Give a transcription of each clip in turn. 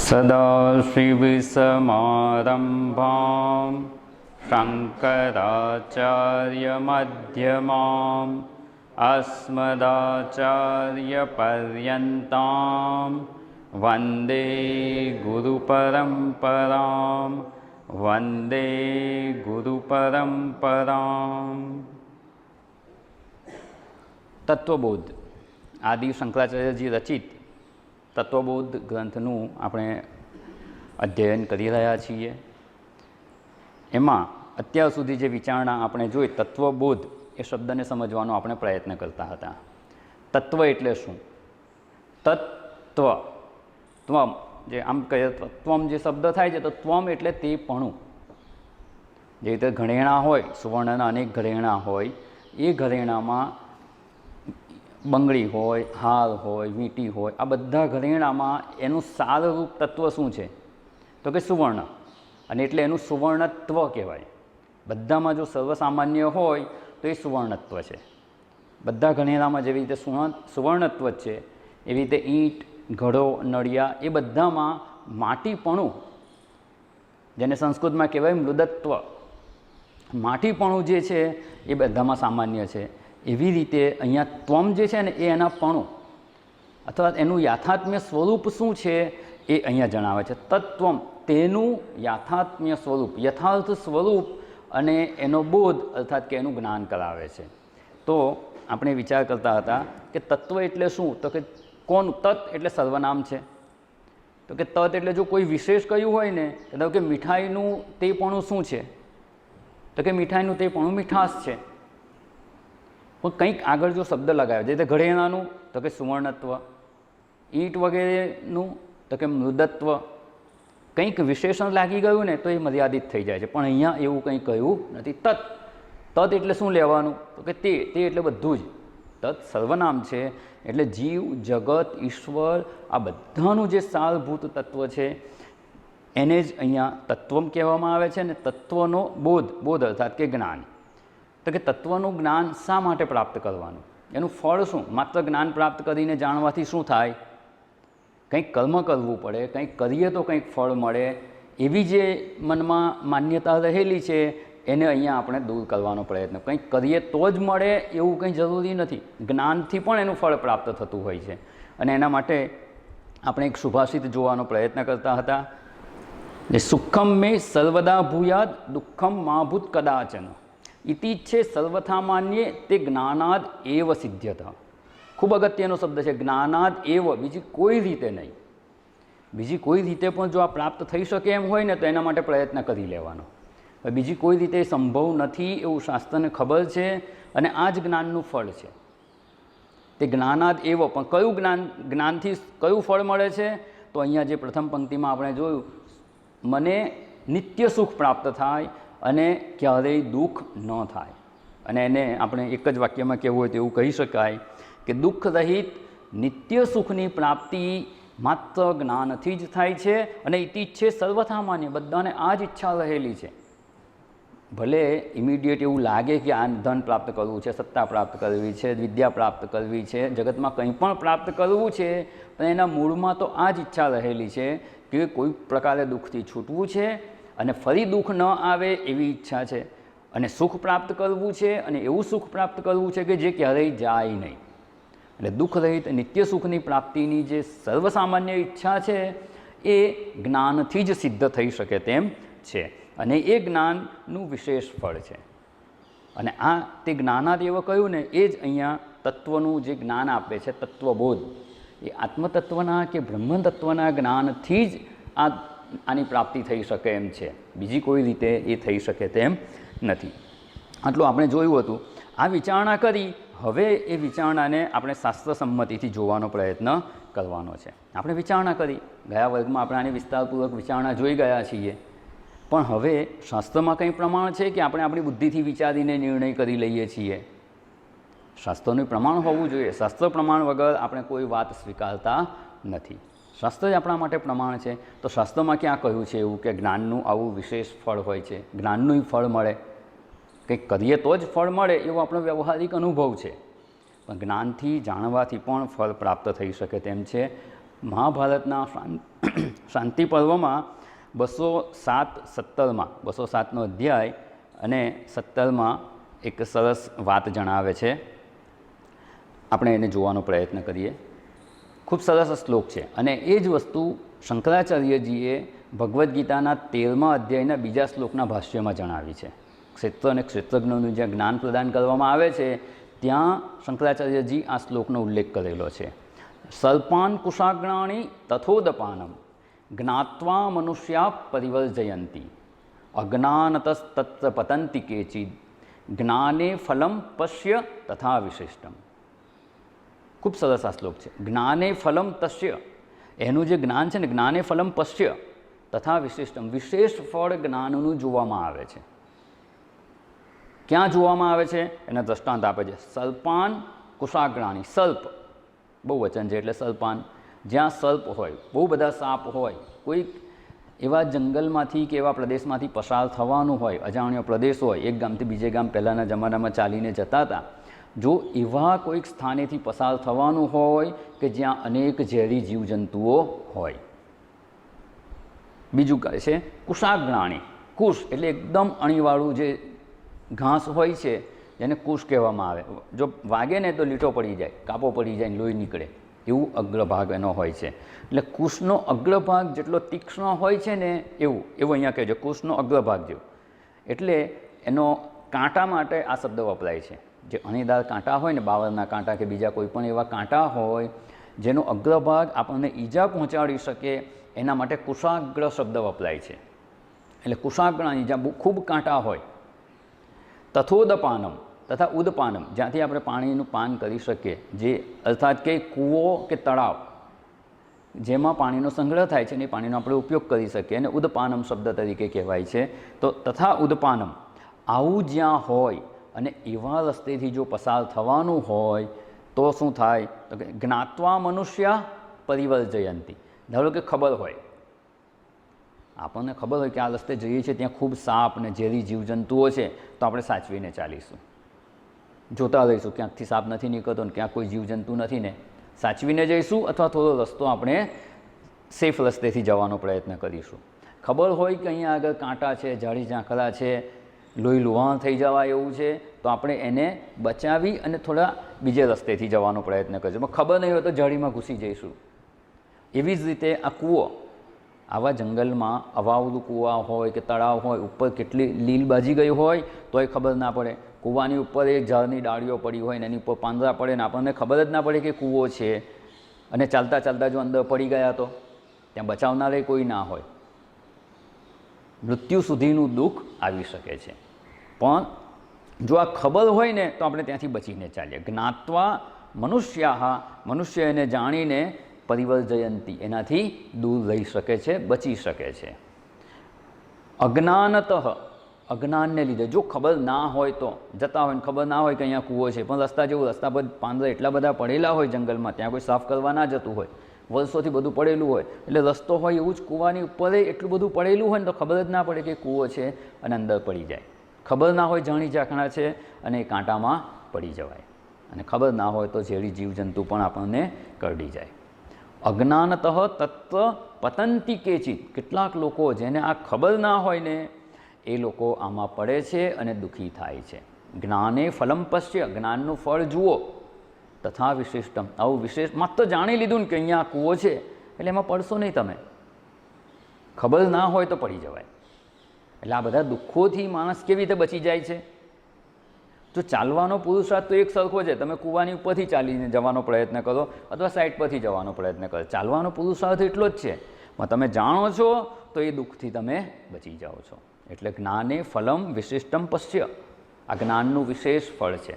सदाशिवसमारम्भां शङ्कराचार्यमध्यमाम् अस्मदाचार्यपर्यन्तां वन्दे गुरुपरम्परां वन्दे गुरुपरम्पराम्। तत्वबोध आदि शंकराचार्यजी रचित तत्वबोध ग्रंथનું આપણે અધ્યયન કરી રહ્યા છીએ। એમાં અત્યાર સુધી જે વિચારણા આપણે જોઈ, તત્વબોધ એ શબ્દને સમજવાનો આપણે પ્રયત્ન કરતા હતા। તત્વ એટલે શું? તત્વ ત્વમ, જે આમ કહીએ ત્વમ જે શબ્દ થાય છે તો ત્વમ એટલે તે પણું। જે રીતે ઘરેણાં હોય, સુવર્ણના અનેક ઘરેણાં હોય, એ ઘરેણામાં બંગડી હોય, હાર હોય, વીંટી હોય, આ બધા ઘરેણામાં એનું સારરૂપ તત્વ શું છે તો કે સુવર્ણ, અને એટલે એનું સુવર્ણત્વ કહેવાય। બધામાં જો સર્વસામાન્ય હોય તો એ સુવર્ણત્વ છે। બધા ઘરેણામાં જેવી રીતે સુવર્ણત્વ જ છે, એવી રીતે ઈંટ, ઘડો, નળિયા એ બધામાં માટીપણું, જેને સંસ્કૃતમાં કહેવાય મૃદત્વ, માટીપણું જે છે એ બધામાં સામાન્ય છે। એવી રીતે અહીંયા ત્વમ જે છે ને એ એના પણું અથવા એનું યાથાત્મ્ય સ્વરૂપ શું છે એ અહીંયા જણાવે છે। તત્વમ તેનું યાથાત્મ્ય સ્વરૂપ, યથાર્થ સ્વરૂપ અને એનો બોધ અર્થાત કે એનું જ્ઞાન કરાવે છે। તો આપણે વિચાર કરતા હતા કે તત્વ એટલે શું, તો કે કોણ? તત્ એટલે સર્વનામ છે, તો કે તત્ એટલે જો કોઈ વિશેષ કહ્યું હોય ને, તો કે મીઠાઈનું તે પણું શું છે, તો કે મીઠાઈનું તે પણું મીઠાશ છે। પણ કંઈક આગળ જો શબ્દ લગાવ્યો, જે રીતે ઘરેણાનું તો કે સુવર્ણત્વ, ઈંટ વગેરેનું તો કે મૃદત્વ, કંઈક વિશેષણ લાગી ગયું ને તો એ મર્યાદિત થઈ જાય છે। પણ અહીંયા એવું કંઈ કહ્યું નથી। તત્, તત્ એટલે શું લેવાનું તો કે તે એટલે બધું જ, તત્ સર્વનામ છે એટલે જીવ, જગત, ઈશ્વર આ બધાનું જે સારભૂત તત્વ છે એને જ અહીંયા તત્વમ કહેવામાં આવે છે। અને તત્વનો બોધ, બોધ અર્થાત કે જ્ઞાન, તો કે તત્વનું જ્ઞાન શા માટે પ્રાપ્ત કરવાનું, એનું ફળ શું? માત્ર જ્ઞાન પ્રાપ્ત કરીને જાણવાથી શું થાય? કંઈક કર્મ કરવું પડે, કંઈક કરીએ તો કંઈક ફળ મળે, એવી જે મનમાં માન્યતા રહેલી છે એને અહીંયા આપણે દૂર કરવાનો પ્રયત્ન, કંઈક કરીએ તો જ મળે એવું કંઈ જરૂરી નથી, જ્ઞાનથી પણ એનું ફળ પ્રાપ્ત થતું હોય છે। અને એના માટે આપણે એક સુભાષિત જોવાનો પ્રયત્ન કરતા હતા, જે સુખમ મે સર્વદા ભૂયાદ દુઃખમ મા ભૂત કદાચન ઇતિચ્છે સર્વથા માન્યે તે જ્ઞાનાદ એવ સિદ્ધ્યત। ખૂબ અગત્યનો શબ્દ છે, જ્ઞાનાદ એવ, બીજી કોઈ રીતે નહીં, બીજી કોઈ રીતે પણ જો આ પ્રાપ્ત થઈ શકે એમ હોય ને તો એના માટે પ્રયત્ન કરી લેવાનો। બીજી કોઈ રીતે સંભવ નથી એવું શાસ્ત્રને ખબર છે, અને આ જ જ્ઞાનનું ફળ છે। તે જ્ઞાનાદ એવ, પણ કયું જ્ઞાન, જ્ઞાનથી કયું ફળ મળે છે? તો અહીંયા જે પ્રથમ પંક્તિમાં આપણે જોયું, મને નિત્ય સુખ પ્રાપ્ત થાય અને ક્યારેય દુઃખ ન થાય। અને એને આપણે એક જ વાક્યમાં કહેવું હોય તો એવું કહી શકાય કે દુઃખ રહિત નિત્ય સુખની પ્રાપ્તિ માત્ર જ્ઞાનથી જ થાય છે। અને ઇતિચ્છે સર્વથા માન્ય, બધાને આ જ ઈચ્છા રહેલી છે। ભલે ઇમિડિયેટ એવું લાગે કે આ ધન પ્રાપ્ત કરવું છે, સત્તા પ્રાપ્ત કરવી છે, વિદ્યા પ્રાપ્ત કરવી છે, જગતમાં કંઈ પણ પ્રાપ્ત કરવું છે, પણ એના મૂળમાં તો આ જ ઈચ્છા રહેલી છે કે કોઈ પ્રકારે દુઃખથી છૂટવું છે અને ફરી દુઃખ ન આવે એવી ઈચ્છા છે, અને સુખ પ્રાપ્ત કરવું છે, અને એવું સુખ પ્રાપ્ત કરવું છે કે જે ક્યારેય જાય નહીં। એટલે દુઃખ રહિત નિત્ય સુખની પ્રાપ્તિની જે સર્વસામાન્ય ઈચ્છા છે એ જ્ઞાનથી જ સિદ્ધ થઈ શકે તેમ છે, અને એ જ્ઞાનનું વિશેષ ફળ છે। અને આ તે જ્ઞાનાદ એવ કહ્યું ને, એ જ અહીંયા તત્વનું જે જ્ઞાન આપે છે, તત્વબોધ, એ આત્મતત્વના કે બ્રહ્મતત્વના જ્ઞાનથી જ આની પ્રાપ્તિ થઈ શકે એમ છે, બીજી કોઈ રીતે એ થઈ શકે તેમ નથી। આટલું આપણે જોયું હતું। આ વિચારણા કરી, હવે એ વિચારણાને આપણે શાસ્ત્ર સંમતિથી જોવાનો પ્રયત્ન કરવાનો છે। આપણે વિચારણા કરી, ગયા વર્ગમાં આપણે આની વિસ્તારપૂર્વક વિચારણા જોઈ ગયા છીએ, પણ હવે શાસ્ત્રમાં કંઈ પ્રમાણ છે કે આપણે આપણી બુદ્ધિથી વિચારીને નિર્ણય કરી લઈએ છીએ? શાસ્ત્રનું પ્રમાણ હોવું જોઈએ। શાસ્ત્ર પ્રમાણ વગર આપણે કોઈ વાત સ્વીકારતા નથી। શાસ્ત્ર જ આપણા માટે પ્રમાણ છે। તો શાસ્ત્રમાં ક્યાં કહ્યું છે એવું કે જ્ઞાનનું આવું વિશેષ ફળ હોય છે, જ્ઞાનનું ફળ મળે, કંઈક કરીએ તો જ ફળ મળે એવો આપણો વ્યવહારિક અનુભવ છે, પણ જ્ઞાનથી જાણવાથી પણ ફળ પ્રાપ્ત થઈ શકે તેમ છે। મહાભારતના શાંતિ પર્વમાં 207-17માં 207નો અધ્યાય અને 17માં એક સરસ વાત જણાવે છે. આપણે એને જોવાનો પ્રયત્ન કરીએ. ખૂબ સરસ શ્લોક છે અને એ જ વસ્તુ શંકરાચાર્યજીએ ભગવદ્ ગીતાના 13મા અધ્યાયના બીજા શ્લોકના ભાષ્યમાં જણાવી છે. ક્ષેત્ર અને ક્ષેત્રજ્ઞોનું જ્યાં જ્ઞાન પ્રદાન કરવામાં આવે છે ત્યાં શંકરાચાર્યજી આ શ્લોકનો ઉલ્લેખ કરેલો છે. સલ્પાન કુશાગ્રાણી તથોદપાનમ જ્ઞાત્વા મનુષ્યા પરિવર્જયંતી અજ્ઞાનતસ્તત્ર પતંતિ કેચિદ જ્ઞાને ફલમ પશ્ય તથા વિશિષ્ટમ. ખૂબ સરસ આ શ્લોક છે. જ્ઞાને ફલમ તસ્ય, એનું જે જ્ઞાન છે ને, જ્ઞાને ફલમ પશ્ય તથા વિશિષ્ટમ, વિશેષ ફળ જ્ઞાનનું જોવામાં આવે છે. ક્યાં જોવામાં આવે છે એના દ્રષ્ટાંત આપે છે. સલ્પાન કુશાગ્રાણી, સલ્પ બહુ વચન છે એટલે સલ્પાન, જ્યાં સલ્પ હોય, બહુ બધા સાપ હોય, કોઈક એવા જંગલમાંથી કે એવા પ્રદેશમાંથી પસાર થવાનું હોય, અજાણ્યો પ્રદેશ હોય, એક ગામથી બીજે ગામ પહેલાંના જમાનામાં ચાલીને જતા હતા, જો એવા કોઈક સ્થાનેથી પસાર થવાનું હોય કે જ્યાં અનેક ઝેરી જીવજંતુઓ હોય. બીજું કહે છે કુશાગ્રાણી. કુશ એટલે એકદમ અણીવાળું જે ઘાસ હોય છે જેને કુશ કહેવામાં આવે. જો વાગે ને તો લીટો પડી જાય, કાપો પડી જાય, લોહી નીકળે, એવું અગ્રભાગ એનો હોય છે. એટલે કુશનો અગ્રભાગ જેટલો તીક્ષ્ણ હોય છે ને એવું અહીંયા કહે છે, કુશનો અગ્રભાગ જેવો. એટલે એનો કાંટા માટે આ શબ્દ વપરાય છે. જે અણીદાર કાંટા હોય ને, બાવરના કાંટા કે બીજા કોઈ પણ એવા કાંટા હોય જેનો અગ્રભાગ આપણને ઈજા પહોંચાડી શકે, એના માટે કુશાગ્ર શબ્દ વપરાય છે. એટલે કુશાગ્રાની જ્યાં ખૂબ કાંટા હોય. તથોદપાનમ તથા ઉદપાનમ, જ્યાંથી આપણે પાણીનું પાન કરી શકીએ, જે અર્થાત કે કૂવો કે તળાવ જેમાં પાણીનો સંગ્રહ થાય છે ને, એ પાણીનો આપણે ઉપયોગ કરી શકીએ, અને ઉદપાનમ શબ્દ તરીકે કહેવાય છે. તો તથા ઉદપાનમ, આવું જ્યાં હોય અને એવા રસ્તેથી જો પસાર થવાનું હોય તો શું થાય? તો કે જ્ઞાત્વા મનુષ્યા પરિવર્જયંતી. ધારો કે ખબર હોય, આપણને ખબર હોય કે આ રસ્તે જઈએ છીએ ત્યાં ખૂબ સાપ અને ઝેરી જીવજંતુઓ છે, તો આપણે સાચવીને ચાલીશું, જોતા રહીશું ક્યાંકથી સાપ નથી નીકળતો ને ક્યાંક કોઈ જીવજંતુ નથી ને, સાચવીને જઈશું, અથવા થોડો રસ્તો આપણે સેફ રસ્તેથી જવાનો પ્રયત્ન કરીશું. ખબર હોય કે અહીંયા આગળ કાંટા છે, ઝાડી ઝાંખરા છે, લોહી લુહાણ થઈ જવા એવું છે, તો આપણે એને બચાવી અને થોડા બીજે રસ્તેથી જવાનો પ્રયત્ન કરીશું. પણ ખબર નહીં હોય તો ઝાડીમાં ઘૂસી જઈશું. એવી જ રીતે આ કૂવો, આવા જંગલમાં અવાવરું કૂવા હોય કે તળાવ હોય, ઉપર કેટલી લીલ બાજી ગઈ હોય તોય ખબર ના પડે. કૂવાની ઉપર એક ઝાડની ડાળીઓ પડી હોય ને એની ઉપર પાંદડા પડે ને આપણને ખબર જ ના પડે કે કૂવો છે, અને ચાલતા ચાલતા જો અંદર પડી ગયા તો ત્યાં બચાવનારે કોઈ ના હોય, મૃત્યુ સુધીનું દુઃખ આવી શકે છે. પણ જો આ ખબર હોય ને તો આપણે ત્યાંથી બચીને ચાલીએ. જ્ઞાત્વા મનુષ્યા, મનુષ્ય એને જાણીને પરિવર્જયંતી, એનાથી દૂર રહી શકે છે, બચી શકે છે. અજ્ઞાનતઃ, અજ્ઞાનને લીધે, જો ખબર ના હોય તો જતા હોય ને ખબર ના હોય કે અહીંયા કૂવો છે, પણ રસ્તા જેવું, રસ્તા પર પાંદડા એટલા બધા પડેલા હોય જંગલમાં, ત્યાં કોઈ સાફ કરવા ના જતું હોય, વર્ષોથી બધું પડેલું હોય, એટલે રસ્તો હોય એવું જ કૂવાની ઉપર એટલું બધું પડેલું હોય ને તો ખબર જ ના પડે કે કૂવો છે અને અંદર પડી જાય. ખબર ના હોય ઝાણી ઝાંખરા છે અને એ કાંટામાં પડી જવાય, અને ખબર ના હોય તો ઝેરી જીવજંતુ પણ આપણને કરડી જાય. અજ્ઞાનતઃ તત્વ પતંતી કેચિત, કેટલાક લોકો જેને આ ખબર ના હોય ને એ લોકો આમાં પડે છે અને દુઃખી થાય છે. જ્ઞાને ફલમ પશ્ય, જ્ઞાનનું ફળ જુઓ, તથા વિશિષ્ટમ, આવું વિશેષ માત્ર જાણી લીધું ને કે અહીંયા કૂવો છે એટલે એમાં પડશો નહીં તમે. ખબર ના હોય તો પડી જવાય. એટલે આ બધા દુઃખોથી માણસ કેવી રીતે બચી જાય છે? તો ચાલવાનો પુરુષાર્થ તો એક સરખો છે. તમે કૂવાની ઉપરથી ચાલીને જવાનો પ્રયત્ન કરો અથવા સાઈડ પરથી જવાનો પ્રયત્ન કરો, ચાલવાનો પુરુષાર્થ એટલો જ છે. પણ તમે જાણો છો તો એ દુઃખથી તમે બચી જાઓ છો. એટલે જ્ઞાને ફલમ વિશિષ્ટમ પશ્ય, આ જ્ઞાનનું વિશેષ ફળ છે,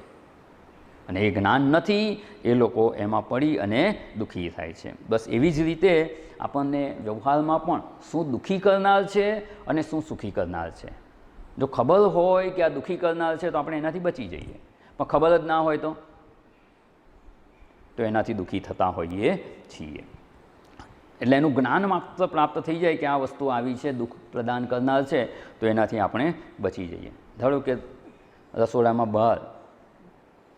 અને એ જ્ઞાન નથી એ લોકો એમાં પડી અને દુઃખી થાય છે. બસ એવી જ રીતે આપણને વ્યવહારમાં પણ શું દુઃખી કરનાર છે અને શું સુખી કરનાર છે. જો ખબર હોય કે આ દુઃખી કરનાર છે તો આપણે એનાથી બચી જઈએ, પણ ખબર જ ના હોય તો એનાથી દુઃખી થતા હોઈએ છીએ. એટલે એનું જ્ઞાન માત્ર પ્રાપ્ત થઈ જાય કે આ વસ્તુ આવી છે, દુઃખ પ્રદાન કરનાર છે, તો એનાથી આપણે બચી જઈએ. ધારો કે રસોડામાં બહાર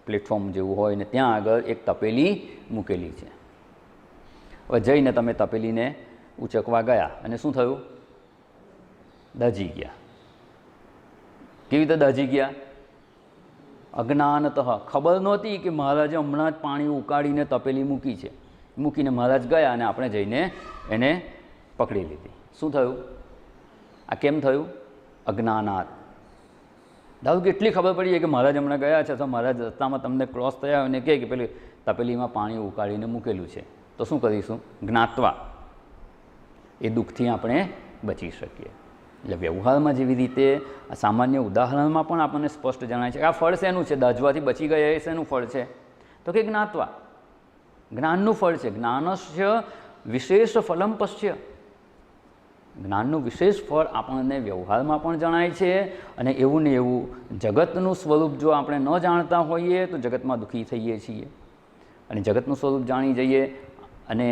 પ્લેટફોર્મ જેવું હોય ને ત્યાં આગળ એક તપેલી મૂકેલી છે. હવે જઈને તમે તપેલીને ઉચકવા ગયા અને શું થયું? દજી ગયા. કેવી રીતે દજી ગયા? અજ્ઞાનતઃ, ખબર નહોતી કે મહારાજે હમણાં જ પાણી ઉકાળીને તપેલી મૂકી છે. મૂકીને મહારાજ ગયા અને આપણે જઈને એને પકડી લીધી. શું થયું? આ કેમ થયું? અજ્ઞાનાત. ધારો કે એટલી ખબર પડી કે મહારાજ હમણાં ગયા છે, તો મહારાજ રસ્તામાં તમને ક્રોસ થયા અને કહે કે પેલી તપેલીમાં પાણી ઉકાળીને મૂકેલું છે, તો શું કરીશું? જ્ઞાત્વા. એ દુઃખથી આપણે બચી શકીએ. એટલે વ્યવહારમાં જેવી રીતે આ સામાન્ય ઉદાહરણમાં પણ આપણને સ્પષ્ટ જણાય છે કે આ ફળ શેનું છે? દાજવાથી બચી ગયા એ શેનું ફળ છે? તો કે જ્ઞાત્વા, જ્ઞાનનું ફળ છે. જ્ઞાનસ્ય વિશેષ ફલમ પશ્ય. જ્ઞાનનું વિશેષ ફળ આપણને વ્યવહારમાં પણ જણાય છે. અને એવું ને એવું જગતનું સ્વરૂપ જો આપણે ન જાણતા હોઈએ તો જગતમાં દુઃખી થઈએ છીએ. અને જગતનું સ્વરૂપ જાણી જઈએ અને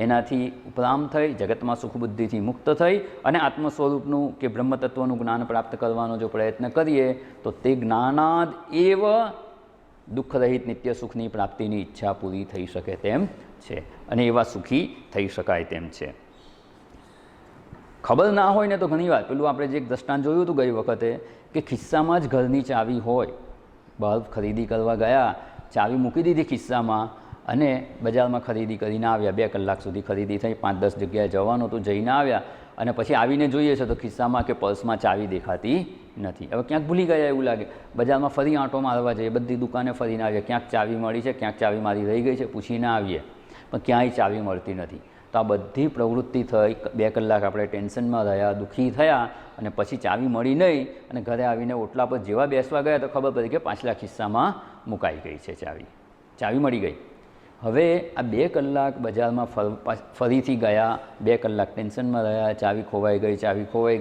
એનાથી ઉપરામ થઈ જગતમાં સુખ બુદ્ધિથી મુક્ત થઈ અને આત્મ સ્વરૂપનું કે બ્રહ્મતત્વનું જ્ઞાન પ્રાપ્ત કરવાનો જો પ્રયત્ન કરીએ તો તે જ્ઞાનાદ એવ દુઃખરહિત નિત્ય સુખની પ્રાપ્તિની ઈચ્છા પૂરી થઈ શકે તેમ છે અને એવા સુખી થઈ શકાય તેમ છે. ખબર ના હોય ને તો ઘણીવાર પેલું આપણે જે એક દ્રષ્ટાંત જોયું હતું ગઈ વખતે કે ખિસ્સામાં જ ઘરની ચાવી હોય, બલ્બ ખરીદી કરવા ગયા, ચાવી મૂકી દીધી ખિસ્સામાં અને બજારમાં ખરીદી કરીને આવ્યા. 2 કલાક સુધી ખરીદી થઈ, 5-10 જગ્યાએ જવાનું હતું, જઈને આવ્યા અને પછી આવીને જોઈએ છે તો ખિસ્સામાં કે પર્સમાં ચાવી દેખાતી નથી. હવે ક્યાંક ભૂલી ગયા એવું લાગે. બજારમાં ફરી આંટો મારવા જઈએ, બધી દુકાને ફરીને આવીએ, ક્યાંક ચાવી મળી છે, ક્યાંક ચાવી મારી રહી ગઈ છે, પૂછીને આવીએ પણ ક્યાંય ચાવી મળતી નથી. તો આ બધી પ્રવૃત્તિ થઈ, 2 કલાક આપણે ટેન્શનમાં રહ્યા, દુઃખી થયા અને પછી ચાવી મળી નહીં અને ઘરે આવીને ઓટલા પર જેવા બેસવા ગયા તો ખબર પડી કે પાછલા ખિસ્સામાં મુકાઈ ગઈ છે ચાવી મળી ગઈ. હવે આ 2 કલાક બજારમાં ફરીથી ગયા, 2 કલાક ટેન્શનમાં રહ્યા, ચાવી ખોવાઈ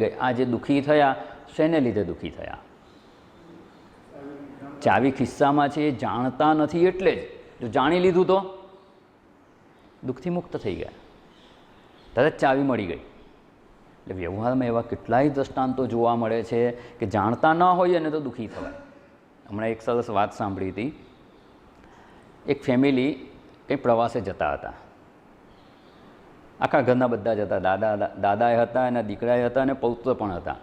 ગઈ. આ જે દુઃખી થયા, શેને લીધે દુઃખી થયા? ચાવી ખિસ્સામાં છે એ જાણતા નથી. એટલે જ જો જાણી લીધું તો દુઃખથી મુક્ત થઈ ગયા, તરત ચાવી મળી ગઈ. એટલે વ્યવહારમાં એવા કેટલાય દ્રષ્ટાંતો જોવા મળે છે કે જાણતા ન હોઈએ ને તો દુઃખી થવાય. હમણાં એક સરસ વાત સાંભળી હતી. એક ફેમિલી કંઈ પ્રવાસે જતા હતા, આખા ઘરના બધા જ હતા, દાદાએ હતા, એના દીકરાએ હતા અને પૌત્ર પણ હતા.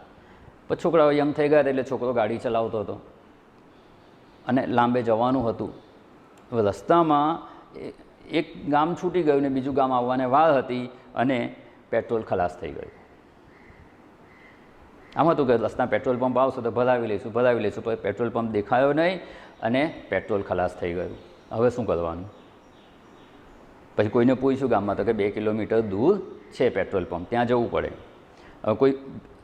પછી છોકરાઓ એમ થઈ ગયા એટલે છોકરો ગાડી ચલાવતો હતો અને લાંબે જવાનું હતું. હવે રસ્તામાં એક ગામ છૂટી ગયું ને બીજું ગામ આવવાને વાર હતી અને પેટ્રોલ ખલાસ થઈ ગયું. આમ હતું કે રસ્તા પેટ્રોલ પંપ આવશે તો ભરાવી લઈશું પણ પેટ્રોલ પંપ દેખાયો નહીં અને પેટ્રોલ ખલાસ થઈ ગયું. હવે શું કરવાનું? પછી કોઈને પૂછ્યું ગામમાં તો કે 2 કિલોમીટર દૂર છે પેટ્રોલ પંપ, ત્યાં જવું પડે. હવે કોઈ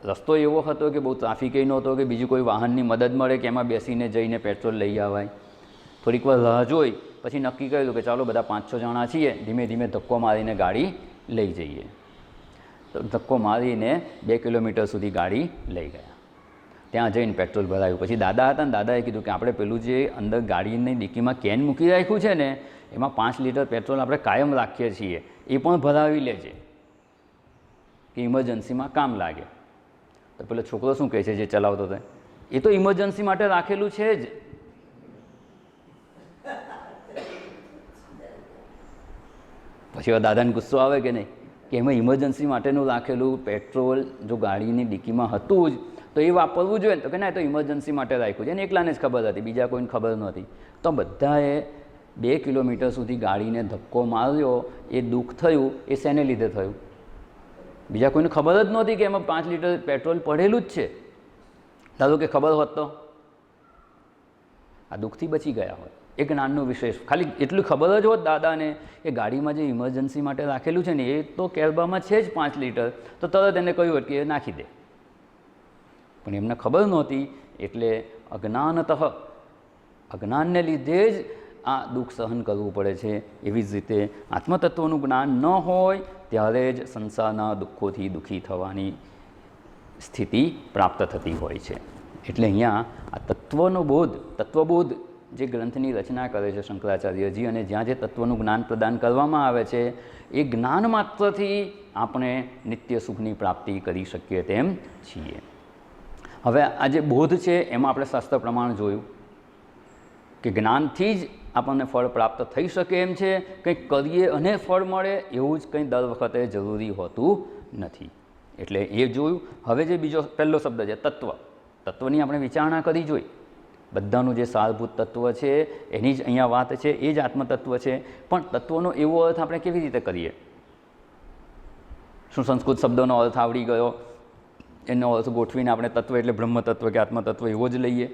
રસ્તો એવો હતો કે બહુ ટ્રાફિકે નહોતો કે બીજી કોઈ વાહનની મદદ મળે કે એમાં બેસીને જઈને પેટ્રોલ લઈ આવાય. થોડીક વાર રાહ જોઈ પછી નક્કી કર્યું કે ચાલો બધા 5-6 જણા છીએ, ધીમે ધીમે ધક્કો મારીને ગાડી લઈ જઈએ. તો ધક્કો મારીને 2 કિલોમીટર સુધી ગાડી લઈ ગયા. ત્યાં જઈને પેટ્રોલ ભરાયું. પછી દાદા હતા ને દાદાએ કીધું કે આપણે પેલું જે અંદર ગાડીની ડિક્કીમાં કેન મૂકી રાખ્યું છે ને એમાં 5 લીટર પેટ્રોલ આપણે કાયમ રાખીએ છીએ, એ પણ ભરાવી લેજે કે ઇમરજન્સીમાં કામ લાગે. તો પેલો છોકરો શું કહે છે જે ચલાવતો હતો, એ તો ઇમરજન્સી માટે રાખેલું છે જ. પછી હવે દાદાને ગુસ્સો આવે કે નહીં કે એમાં ઇમરજન્સી માટેનું રાખેલું પેટ્રોલ જો ગાડીની ડિક્કીમાં હતું જ તો એ વાપરવું જોઈએ. તો કે ના, એ તો ઇમરજન્સી માટે રાખ્યું છે. એને એકલાને જ ખબર હતી, બીજા કોઈને ખબર નહોતી. તો બધાએ 2 કિલોમીટર સુધી ગાડીને ધક્કો માર્યો. એ દુઃખ થયું એ શેને લીધે થયું? બીજા કોઈને ખબર જ નહોતી કે એમાં 5 લીટર પેટ્રોલ પડેલું જ છે. ધારો કે ખબર હોત તો આ દુઃખથી બચી ગયા હોત. એ જ્ઞાનનું વિશેષ. ખાલી એટલું ખબર જ હોત દાદાને કે ગાડીમાં જે ઇમરજન્સી માટે રાખેલું છે ને એ તો કેરબામાં છે જ 5 લીટર, તો તરત એને કહ્યું હોત કે એ નાખી દે. પણ એમને ખબર નહોતી એટલે અજ્ઞાનતઃ, અજ્ઞાનને લીધે જ આ દુઃખ સહન કરવું પડે છે. એવી જ રીતે આત્મતત્વનું જ્ઞાન ન હોય ત્યારે જ સંસારના દુઃખોથી દુઃખી થવાની સ્થિતિ પ્રાપ્ત થતી હોય છે. એટલે અહીંયા આ તત્વબોધ જે ગ્રંથની રચના કરે છે શંકરાચાર્યજી અને જ્યાં જે તત્વનું જ્ઞાન પ્રદાન કરવામાં આવે છે એ જ્ઞાન માત્રથી આપણે નિત્ય સુખની પ્રાપ્તિ કરી શકીએ તેમ છીએ. હવે આ જે બોધ છે એમાં આપણે શાસ્ત્ર પ્રમાણ જોયું કે જ્ઞાનથી જ આપણને ફળ પ્રાપ્ત થઈ શકે એમ છે, કંઈક કરીએ અને ફળ મળે એવું જ કંઈ દર વખતે જરૂરી હોતું નથી. એટલે એ જોયું. હવે જે બીજો પહેલો શબ્દ છે તત્વ, તત્વની આપણે વિચારણા કરી જોઈ. બધાનું જે સારભૂત તત્વ છે એની જ અહીંયા વાત છે, એ જ આત્મતત્વ છે. પણ તત્વનો એવો અર્થ આપણે કેવી રીતે કરીએ? શું સંસ્કૃત શબ્દોનો અર્થ આવડી ગયો, એનો અર્થ ગોઠવીને આપણે તત્વ એટલે બ્રહ્મતત્વ કે આત્મતત્વ એવો જ લઈએ,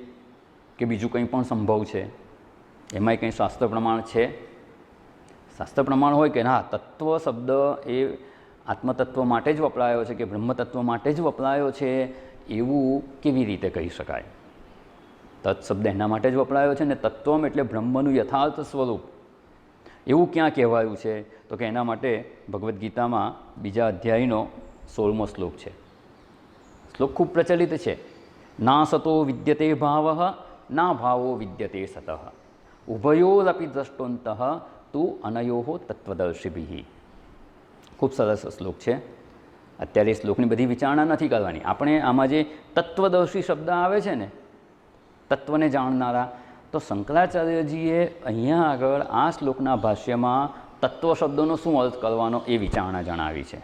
કે બીજું કંઈ પણ સંભવ છે? એમાંય કંઈ શાસ્ત્ર પ્રમાણ છે? શાસ્ત્ર પ્રમાણ હોય કે ના, તત્વ શબ્દ એ આત્મતત્વ માટે જ વપરાયો છે કે બ્રહ્મતત્વ માટે જ વપરાયો છે, એવું કેવી રીતે કહી શકાય? તત્ શબ્દ એના માટે જ વપરાયો છે ને તત્વમ એટલે બ્રહ્મનું યથાર્થ સ્વરૂપ એવું ક્યાં કહેવાયું છે? તો કે એના માટે ભગવદ્ ગીતામાં 2 અધ્યાયનો 16મો શ્લોક છે. શ્લોક ખૂબ પ્રચલિત છે. ના સતો વિદ્યતે ભાવ ના ભાવો વિદ્યતે સતઃ ઉભયોરપી દ્રષ્ટોંતઃ તું અનયો તત્વદર્શિભિ. ખૂબ સરસ શ્લોક છે. અત્યારે એ શ્લોકની બધી વિચારણા નથી કરવાની. આપણે આમાં જે તત્વદર્શી શબ્દ આવે છે ને, તત્વને જાણનારા, તો શંકરાચાર્યજીએ અહીંયા આગળ આ શ્લોકના ભાષ્યમાં તત્વ શબ્દોનો શું અર્થ કરવાનો એ વિચારણા જણાવી છે.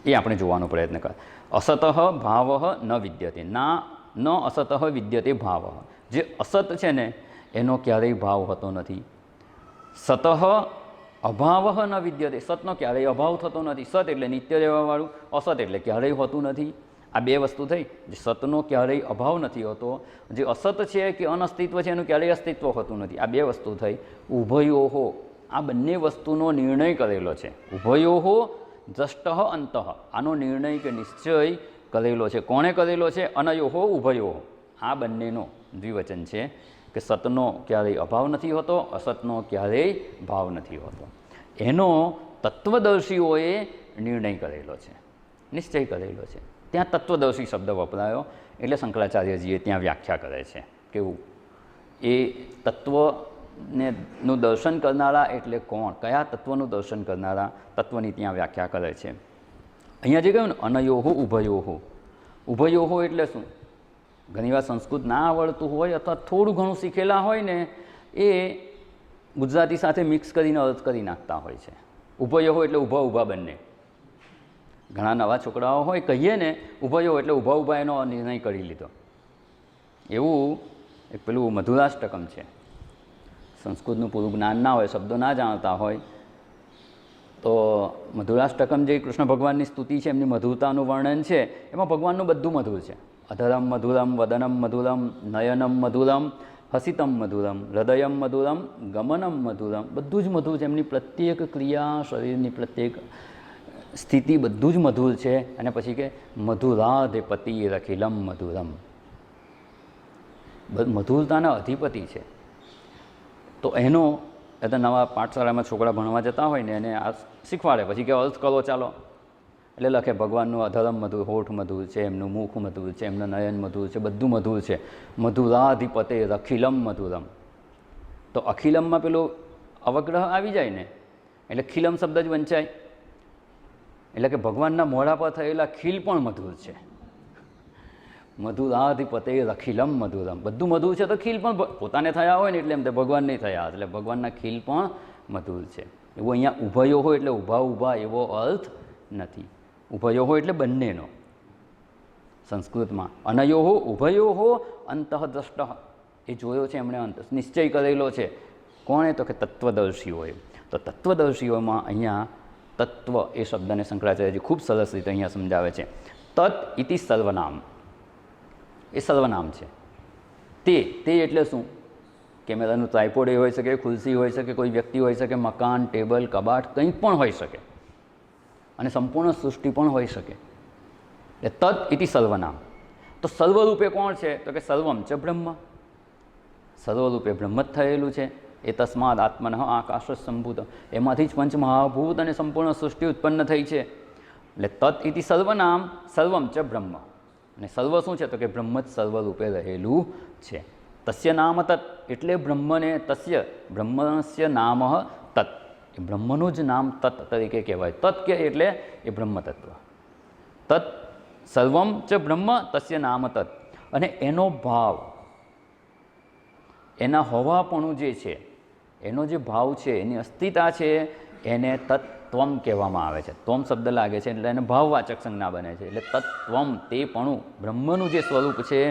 એ આપણે જોવાનો પ્રયત્ન કર. અસતઃ ભાવ ન વિદ્યતે, ના ન અસતઃ વિદ્યતે ભાવ. જે અસત છે ને એનો ક્યારેય ભાવ હોતો નથી. સતઃ અભાવ ન વિદ્યતે, સતનો ક્યારેય અભાવ થતો નથી. સત એટલે નિત્ય રહેવાવાળું, અસત એટલે ક્યારેય હોતું નથી. આ 2 વસ્તુ થઈ. જે સતનો ક્યારેય અભાવ નથી હોતો, જે અસત છે કે અનસ્તિત્વ છે એનું ક્યારેય અસ્તિત્વ હોતું નથી. આ 2 વસ્તુ થઈ. ઉભયોહો, આ બંને વસ્તુનો નિર્ણય કરેલો છે. ઉભયોહો દ્રષ્ટ અંતઃ, આનો નિર્ણય કે નિશ્ચય કરેલો છે. કોણે કરેલો છે? અનયોહો ઉભયોહો, આ બંનેનો દ્વિવચન છે કે સતનો ક્યારેય અભાવ નથી હોતો, અસતનો ક્યારેય ભાવ નથી હોતો. એનો તત્વદર્શીઓએ નિર્ણય કરેલો છે, નિશ્ચય કરેલો છે. ત્યાં તત્વદર્શી શબ્દ વપરાયો એટલે શંકરાચાર્યજીએ ત્યાં વ્યાખ્યા કરે છે. કેવું? એ તત્વનું દર્શન કરનારા એટલે કોણ? કયા તત્વનું દર્શન કરનારા? તત્વની ત્યાં વ્યાખ્યા કરે છે. અહીંયા જે કહ્યું ને અનયોહો ઉભયોહો, ઉભયોહો એટલે શું? ઘણીવાર સંસ્કૃત ના આવડતું હોય અથવા થોડું ઘણું શીખેલા હોય ને, એ ગુજરાતી સાથે મિક્સ કરીને અર્થ કરી નાખતા હોય છે. ઉભયોહો એટલે ઊભા ઊભા બંને. ઘણા નવા છોકરાઓ હોય, કહીએ ને ઉભયો એટલે ઊભા ઊભા એનો નિર્ણય કરી લીધો. એવું એક પેલું મધુરાષ્ટકમ છે. સંસ્કૃતનું પૂરું જ્ઞાન ના હોય, શબ્દો ના જાણતા હોય, તો મધુરાષ્ટકમ જે કૃષ્ણ ભગવાનની સ્તુતિ છે, એમની મધુરતાનું વર્ણન છે, એમાં ભગવાનનું બધું મધુર છે. અધરમ મધુરમ, વદનમ મધુરમ, નયનમ મધુરમ, હસિતમ મધુરમ, હૃદયમ મધુરમ, ગમનમ મધુરમ, બધું જ મધુર છે. એમની પ્રત્યેક ક્રિયા, શરીરની પ્રત્યેક સ્થિતિ બધું જ મધુર છે. અને પછી કે મધુરાધિપતિ રખિલમ મધુરમ, મધુરતાના અધિપતિ છે. તો એનો નવા પાઠશાળામાં છોકરા ભણવા જતા હોય ને એને આ શીખવાડે, પછી કે અર્થ કરો ચાલો, એટલે લખે ભગવાનનું અધરમ મધુર, હોઠ મધુર છે, એમનું મુખ મધુર છે, એમનું નયન મધુર છે, બધું મધુર છે. મધુરાધિપતે રખિલમ મધુરમ. તો અખિલમમાં પેલો અવગ્રહ આવી જાય ને, એટલે ખિલમ શબ્દ જ વંચાય. એટલે કે ભગવાનના મોઢા પર થયેલા ખીલ પણ મધુર છે. મધુરાધિપતે રખિલમ મધુરમ, બધું મધુર છે તો ખીલ પણ પોતાને થયા હોય ને એટલે એમ તો ભગવાન નહીં થયા, એટલે ભગવાનના ખીલ પણ મધુર છે. એવું અહીંયા ઉભયો હોય એટલે ઊભા ઊભા એવો અર્થ નથી. ઉભયો હોય એટલે બંનેનો. સંસ્કૃતમાં અનયોહો ઉભયોહો અંતઃદ્રષ્ટ, એ જોયો છે એમણે, અંત નિશ્ચય કરેલો છે. કોણે? તો કે તત્વદર્શીઓએ. તો તત્વદર્શીઓમાં અહીંયા તત્વ એ શબ્દને શંકરાચાર્યજી ખૂબ સરસ રીતે અહીંયા સમજાવે છે. તત્ ઇતિ સર્વનામ, એ સર્વનામ છે. તે એટલે શું? કેમેરાનું ટ્રાયપોડ એ હોઈ શકે, ખુરશી હોઈ શકે, કોઈ વ્યક્તિ હોઈ શકે, મકાન, ટેબલ, કબાટ, કંઈ પણ હોઈ શકે, અને સંપૂર્ણ સૃષ્ટિ પણ હોઈ શકે. એટલે તત્ ઇતિ સર્વનામ. તો સર્વરૂપે કોણ છે? તો કે સર્વમ ચ બ્રહ્મ, સર્વરૂપે બ્રહ્મ જ થયેલું છે. એ તસ્માદ આત્મન આકાશ સંભૂત, એમાંથી જ પંચમહાભૂત અને સંપૂર્ણ સૃષ્ટિ ઉત્પન્ન થઈ છે. એટલે તત્ ઇતિ સર્વનામ, સર્વમ ચ બ્રહ્મ. અને સર્વ શું છે? તો કે બ્રહ્મ જ સર્વરૂપે રહેલું છે. તસ્ય નામ તત્, એટલે બ્રહ્મને, તસ્ય બ્રહ્મસ્ય નામ તત્, એ બ્રહ્મનું જ નામ તત્ તરીકે કહેવાય. તત્ કે એટલે એ બ્રહ્મ તત્વ. તત્ સર્વમ ચ બ્રહ્મ તસ્ય નામ તત્. અને એનો ભાવ, એના હોવાપણું જે છે એનો જે ભાવ છે, એની અસ્તિત્વ છે, એને તત્વમ કહેવામાં આવે છે. ત્વમ શબ્દ લાગે છે એટલે એને ભાવવાચક સંજ્ઞા બને છે. એટલે તત્વમ તે પણ બ્રહ્મનું જે સ્વરૂપ છે,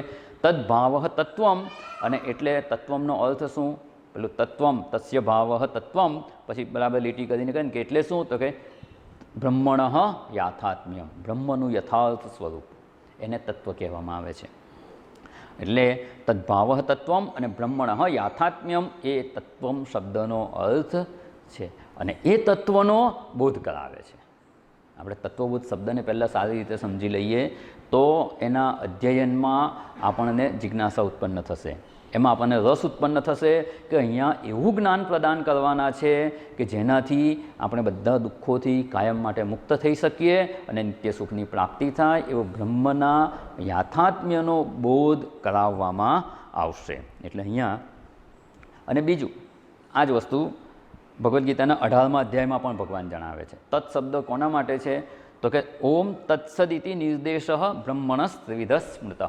તદ્ભાવ તત્વમ. અને એટલે તત્વમનો અર્થ શું? પેલું તત્વમ તસ્ય ભાવ તત્વમ, પછી બરાબર લીટી કરીને કહે કે એટલે શું? તો કે બ્રહ્મણ યાથાત્મ્યમ, બ્રહ્મનું યથાર્થ સ્વરૂપ, એને તત્વ કહેવામાં આવે છે. એટલે તદ્ભાવ તત્વમ અને બ્રહ્મણ યાથાત્મ્યમ એ તત્વમ શબ્દનો અર્થ છે. અને એ તત્વનો બોધ કરાવે છે. આપણે તત્વબોધ શબ્દને પહેલાં સારી રીતે સમજી લઈએ તો એના અધ્યયનમાં આપણને જિજ્ઞાસા ઉત્પન્ન થશે, એમાં આપણને રસ ઉત્પન્ન થશે કે અહીંયા એવું જ્ઞાન પ્રદાન કરવાના છે કે જેનાથી આપણે બધા દુઃખોથી કાયમ માટે મુક્ત થઈ શકીએ અને નિત્ય સુખની પ્રાપ્તિ થાય, એવો બ્રહ્મના યાથાત્મ્યનો બોધ કરાવવામાં આવશે. એટલે અહીંયા અને બીજું આ જ વસ્તુ ભગવદ્ ગીતાના 18મા અધ્યાયમાં પણ ભગવાન જણાવે છે. તત્ શબ્દ કોના માટે છે? તો કે ઓમ તત્સદિતિ નિર્દેશ બ્રહ્મણસ ત્રિવિધ સ્મૃત.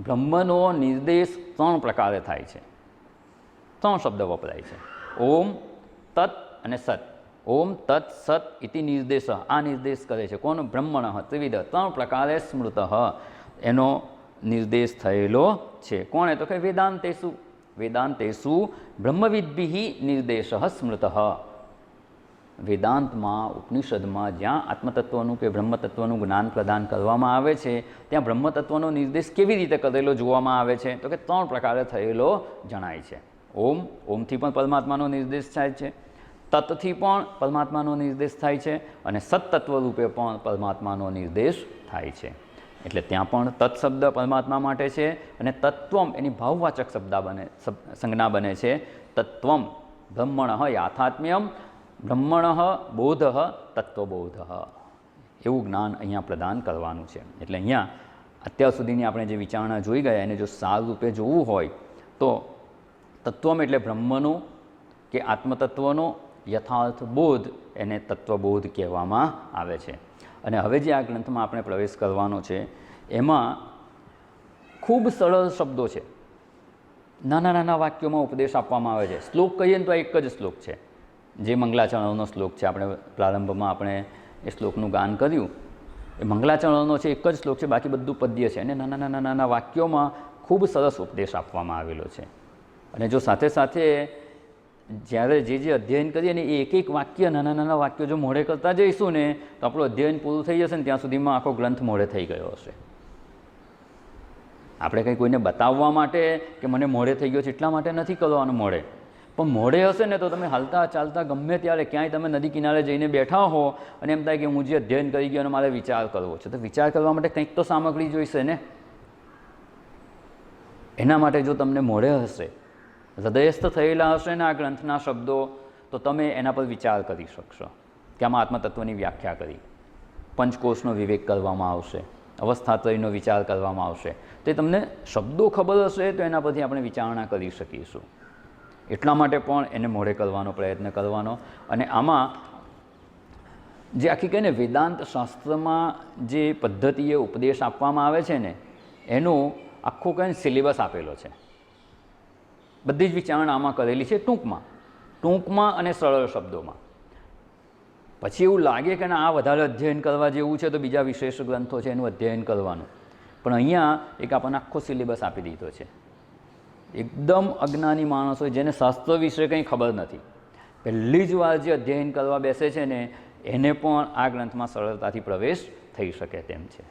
બ્રહ્મનો નિર્દેશ 3 પ્રકારે થાય છે. 3 શબ્દ વપરાય છે, ઓમ, તત્ અને સત. ઓમ તત્ સત ઇતિ નિર્દેશ, આ નિર્દેશ કરે છે કોણ? બ્રહ્મણ ત્રિવિધ, 3 પ્રકારે સ્મૃત, એનો નિર્દેશ થયેલો છે. કોણે? તો કે વેદાંતેષુ, વેદાંતેષુ બ્રહ્મવિદ્ભિ નિર્દેશ સ્મૃત. વેદાંતમાં, ઉપનિષદમાં જ્યાં આત્મતત્વનું કે બ્રહ્મતત્વનું જ્ઞાન પ્રદાન કરવામાં આવે છે, ત્યાં બ્રહ્મતત્વનો નિર્દેશ કેવી રીતે કરેલો જોવામાં આવે છે? તો કે 3 પ્રકારે થયેલો જણાય છે. ઓમ, ઓમથી પણ પરમાત્માનો નિર્દેશ થાય છે, તત્થી પણ પરમાત્માનો નિર્દેશ થાય છે, અને સત્તત્વ રૂપે પણ પરમાત્માનો નિર્દેશ થાય છે. એટલે ત્યાં પણ તત્શબ્દ પરમાત્મા માટે છે અને તત્વમ એની ભાવવાચક સંજ્ઞા બને છે. તત્વમ બ્રહ્મણ યાથાત્મ્યમ, બ્રહ્મણ બોધ તત્વબોધ, એવું જ્ઞાન અહીંયા પ્રદાન કરવાનું છે. એટલે અહીંયા અત્યાર સુધીની આપણે જે વિચારણા જોઈ ગયા એને જો સાર રૂપે જોવું હોય તો તત્વમ એટલે બ્રહ્મનું કે આત્મતત્વનો યથાર્થ બોધ, એને તત્વબોધ કહેવામાં આવે છે. અને હવે જે આ ગ્રંથમાં આપણે પ્રવેશ કરવાનો છે એમાં ખૂબ સરળ શબ્દો છે, નાના નાના વાક્યોમાં ઉપદેશ આપવામાં આવે છે. શ્લોક કહીએ ને તો એક જ શ્લોક છે, જે મંગલાચરણોનો શ્લોક છે. આપણે પ્રારંભમાં આપણે એ શ્લોકનું ગાન કર્યું, એ મંગલાચરણોનો છે, એક જ શ્લોક છે, બાકી બધું પદ્ય છે. અને નાના નાના નાના વાક્યોમાં ખૂબ સરસ ઉપદેશ આપવામાં આવેલો છે. અને જો સાથે સાથે જ્યારે જે અધ્યયન કરીએ ને એ એક એક વાક્ય, નાના નાના વાક્યો જો મોઢે કરતા જઈશું ને તો આપણું અધ્યયન પૂરું થઈ જશે ને ત્યાં સુધીમાં આખો ગ્રંથ મોઢે થઈ ગયો હશે. આપણે કંઈ કોઈને બતાવવા માટે કે મને મોઢે થઈ ગયો છે એટલા માટે નથી કરવાનું મોઢે, પણ મોઢે હશે ને તો તમે હાલતા ચાલતા ગમે ત્યારે ક્યાંય તમે નદી કિનારે જઈને બેઠા હો અને એમ થાય કે હું જે અધ્યયન કરી ગયો અને મારે વિચાર કરવો છે, તો વિચાર કરવા માટે કંઈક તો સામગ્રી જોઈશે ને. એના માટે જો તમને મોઢે હશે, હૃદયસ્થ થયેલા હશે ને આ ગ્રંથના શબ્દો, તો તમે એના પર વિચાર કરી શકશો કે આમાં આત્મતત્વની વ્યાખ્યા કરી, પંચકોશનો વિવેક કરવામાં આવશે, અવસ્થાત્રયનો વિચાર કરવામાં આવશે. તે તમને શબ્દો ખબર હશે તો એના પરથી આપણે વિચારણા કરી શકીશું. એટલા માટે પણ એને મોઢે કરવાનો પ્રયત્ન કરવાનો. અને આમાં જે આખી કહીને વેદાંત શાસ્ત્રમાં જે પદ્ધતિએ ઉપદેશ આપવામાં આવે છે ને એનું આખું કંઈ સિલેબસ આપેલો છે. બધી જ વિચારણા આમાં કરેલી છે ટૂંકમાં અને સરળ શબ્દોમાં. પછી એવું લાગે કે આ વધારે અધ્યયન કરવા જેવું છે તો બીજા વિશેષ ગ્રંથો છે એનું અધ્યયન કરવાનું, પણ અહીંયા એક આપણને આખો સિલેબસ આપી દીધો છે. એકદમ અજ્ઞાની માણસ હોય જેને શાસ્ત્ર વિશે કંઈ ખબર નથી, પહેલી જ વાર જે અધ્યયન કરવા બેસે છે ને એને પણ આ ગ્રંથમાં સરળતાથી પ્રવેશ થઈ શકે તેમ છે.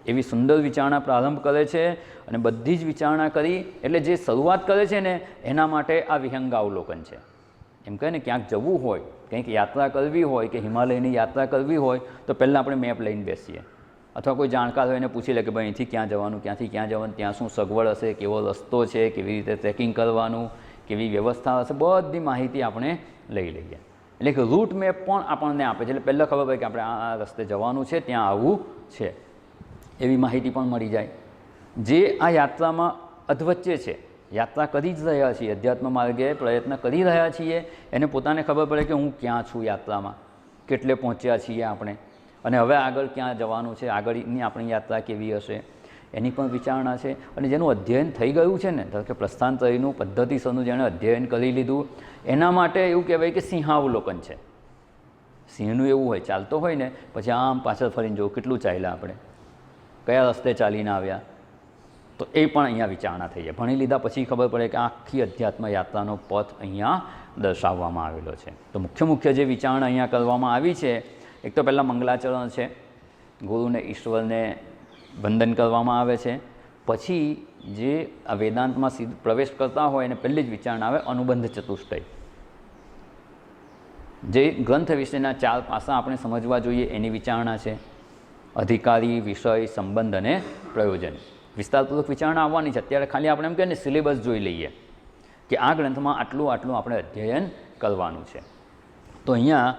એવી સુંદર વિચારણા પ્રારંભ કરે છે અને બધી જ વિચારણા કરી એટલે જે શરૂઆત કરે છે ને એના માટે આ વિહંગાવલોકન છે. એમ કહે ને ક્યાંક જવું હોય, કંઈક યાત્રા કરવી હોય કે હિમાલયની યાત્રા કરવી હોય તો પહેલાં આપણે મેપ લઈને બેસીએ, અથવા કોઈ જાણકાર હોય એને પૂછી લે કે ભાઈ અહીંથી ક્યાં જવાનું, ક્યાંથી ક્યાં જવાનું, ત્યાં શું સગવડ હશે, કેવો રસ્તો છે, કેવી રીતે ટ્રેકિંગ કરવાનું, કેવી વ્યવસ્થા હશે, બધી માહિતી આપણે લઈ લઈએ. એટલે કે રૂટ મેપ પણ આપણને આપે છે. એટલે પહેલાં ખબર પડે કે આપણે આ રસ્તે જવાનું છે, ત્યાં આવવું છે, એવી માહિતી પણ મળી જાય. જે આ યાત્રામાં અધવચ્ચે છે, યાત્રા કરી જ રહ્યા છીએ, અધ્યાત્મ માર્ગે પ્રયત્ન કરી રહ્યા છીએ, એને પોતાને ખબર પડે કે હું ક્યાં છું યાત્રામાં, કેટલે પહોંચ્યા છીએ આપણે, અને હવે આગળ ક્યાં જવાનું છે, આગળની આપણી યાત્રા કેવી હશે, એની પણ વિચારણા છે. અને જેનું અધ્યયન થઈ ગયું છે ને, ધારો કે પ્રસ્થાનત્રયનું પદ્ધતિસરનું જેણે અધ્યયન કરી લીધું, એના માટે એવું કહેવાય કે સિંહાવલોકન છે. સિંહનું એવું હોય, ચાલતો હોય ને પછી આમ પાછળ ફરીને જોવું કેટલું ચાલ્યા આપણે, કયા રસ્તે ચાલીને આવ્યા, તો એ પણ અહીંયા વિચારણા થઈ જાય. ભણી લીધા પછી ખબર પડે કે આખી અધ્યાત્મ યાત્રાનો પથ અહીંયા દર્શાવવામાં આવેલો છે. તો મુખ્ય જે વિચારણા અહીંયા કરવામાં આવી છે, એક તો પહેલાં મંગલાચરણ છે, ગુરુને ઈશ્વરને વંદન કરવામાં આવે છે. પછી જે આ વેદાંતમાં સીધું પ્રવેશ કરતા હોય એને પહેલી જ વિચારણા આવે અનુબંધ ચતુષ્ટય. જે ગ્રંથ વિશેના 4 પાસા આપણે સમજવા જોઈએ એની વિચારણા છે. અધિકારી, વિષય, સંબંધ અને પ્રયોજન. વિસ્તારપૂર્વક વિચારણા આવવાની છે. અત્યારે ખાલી આપણે એમ કહીએ ને સિલેબસ જોઈ લઈએ કે આ ગ્રંથમાં આટલું આપણે અધ્યયન કરવાનું છે. તો અહીંયા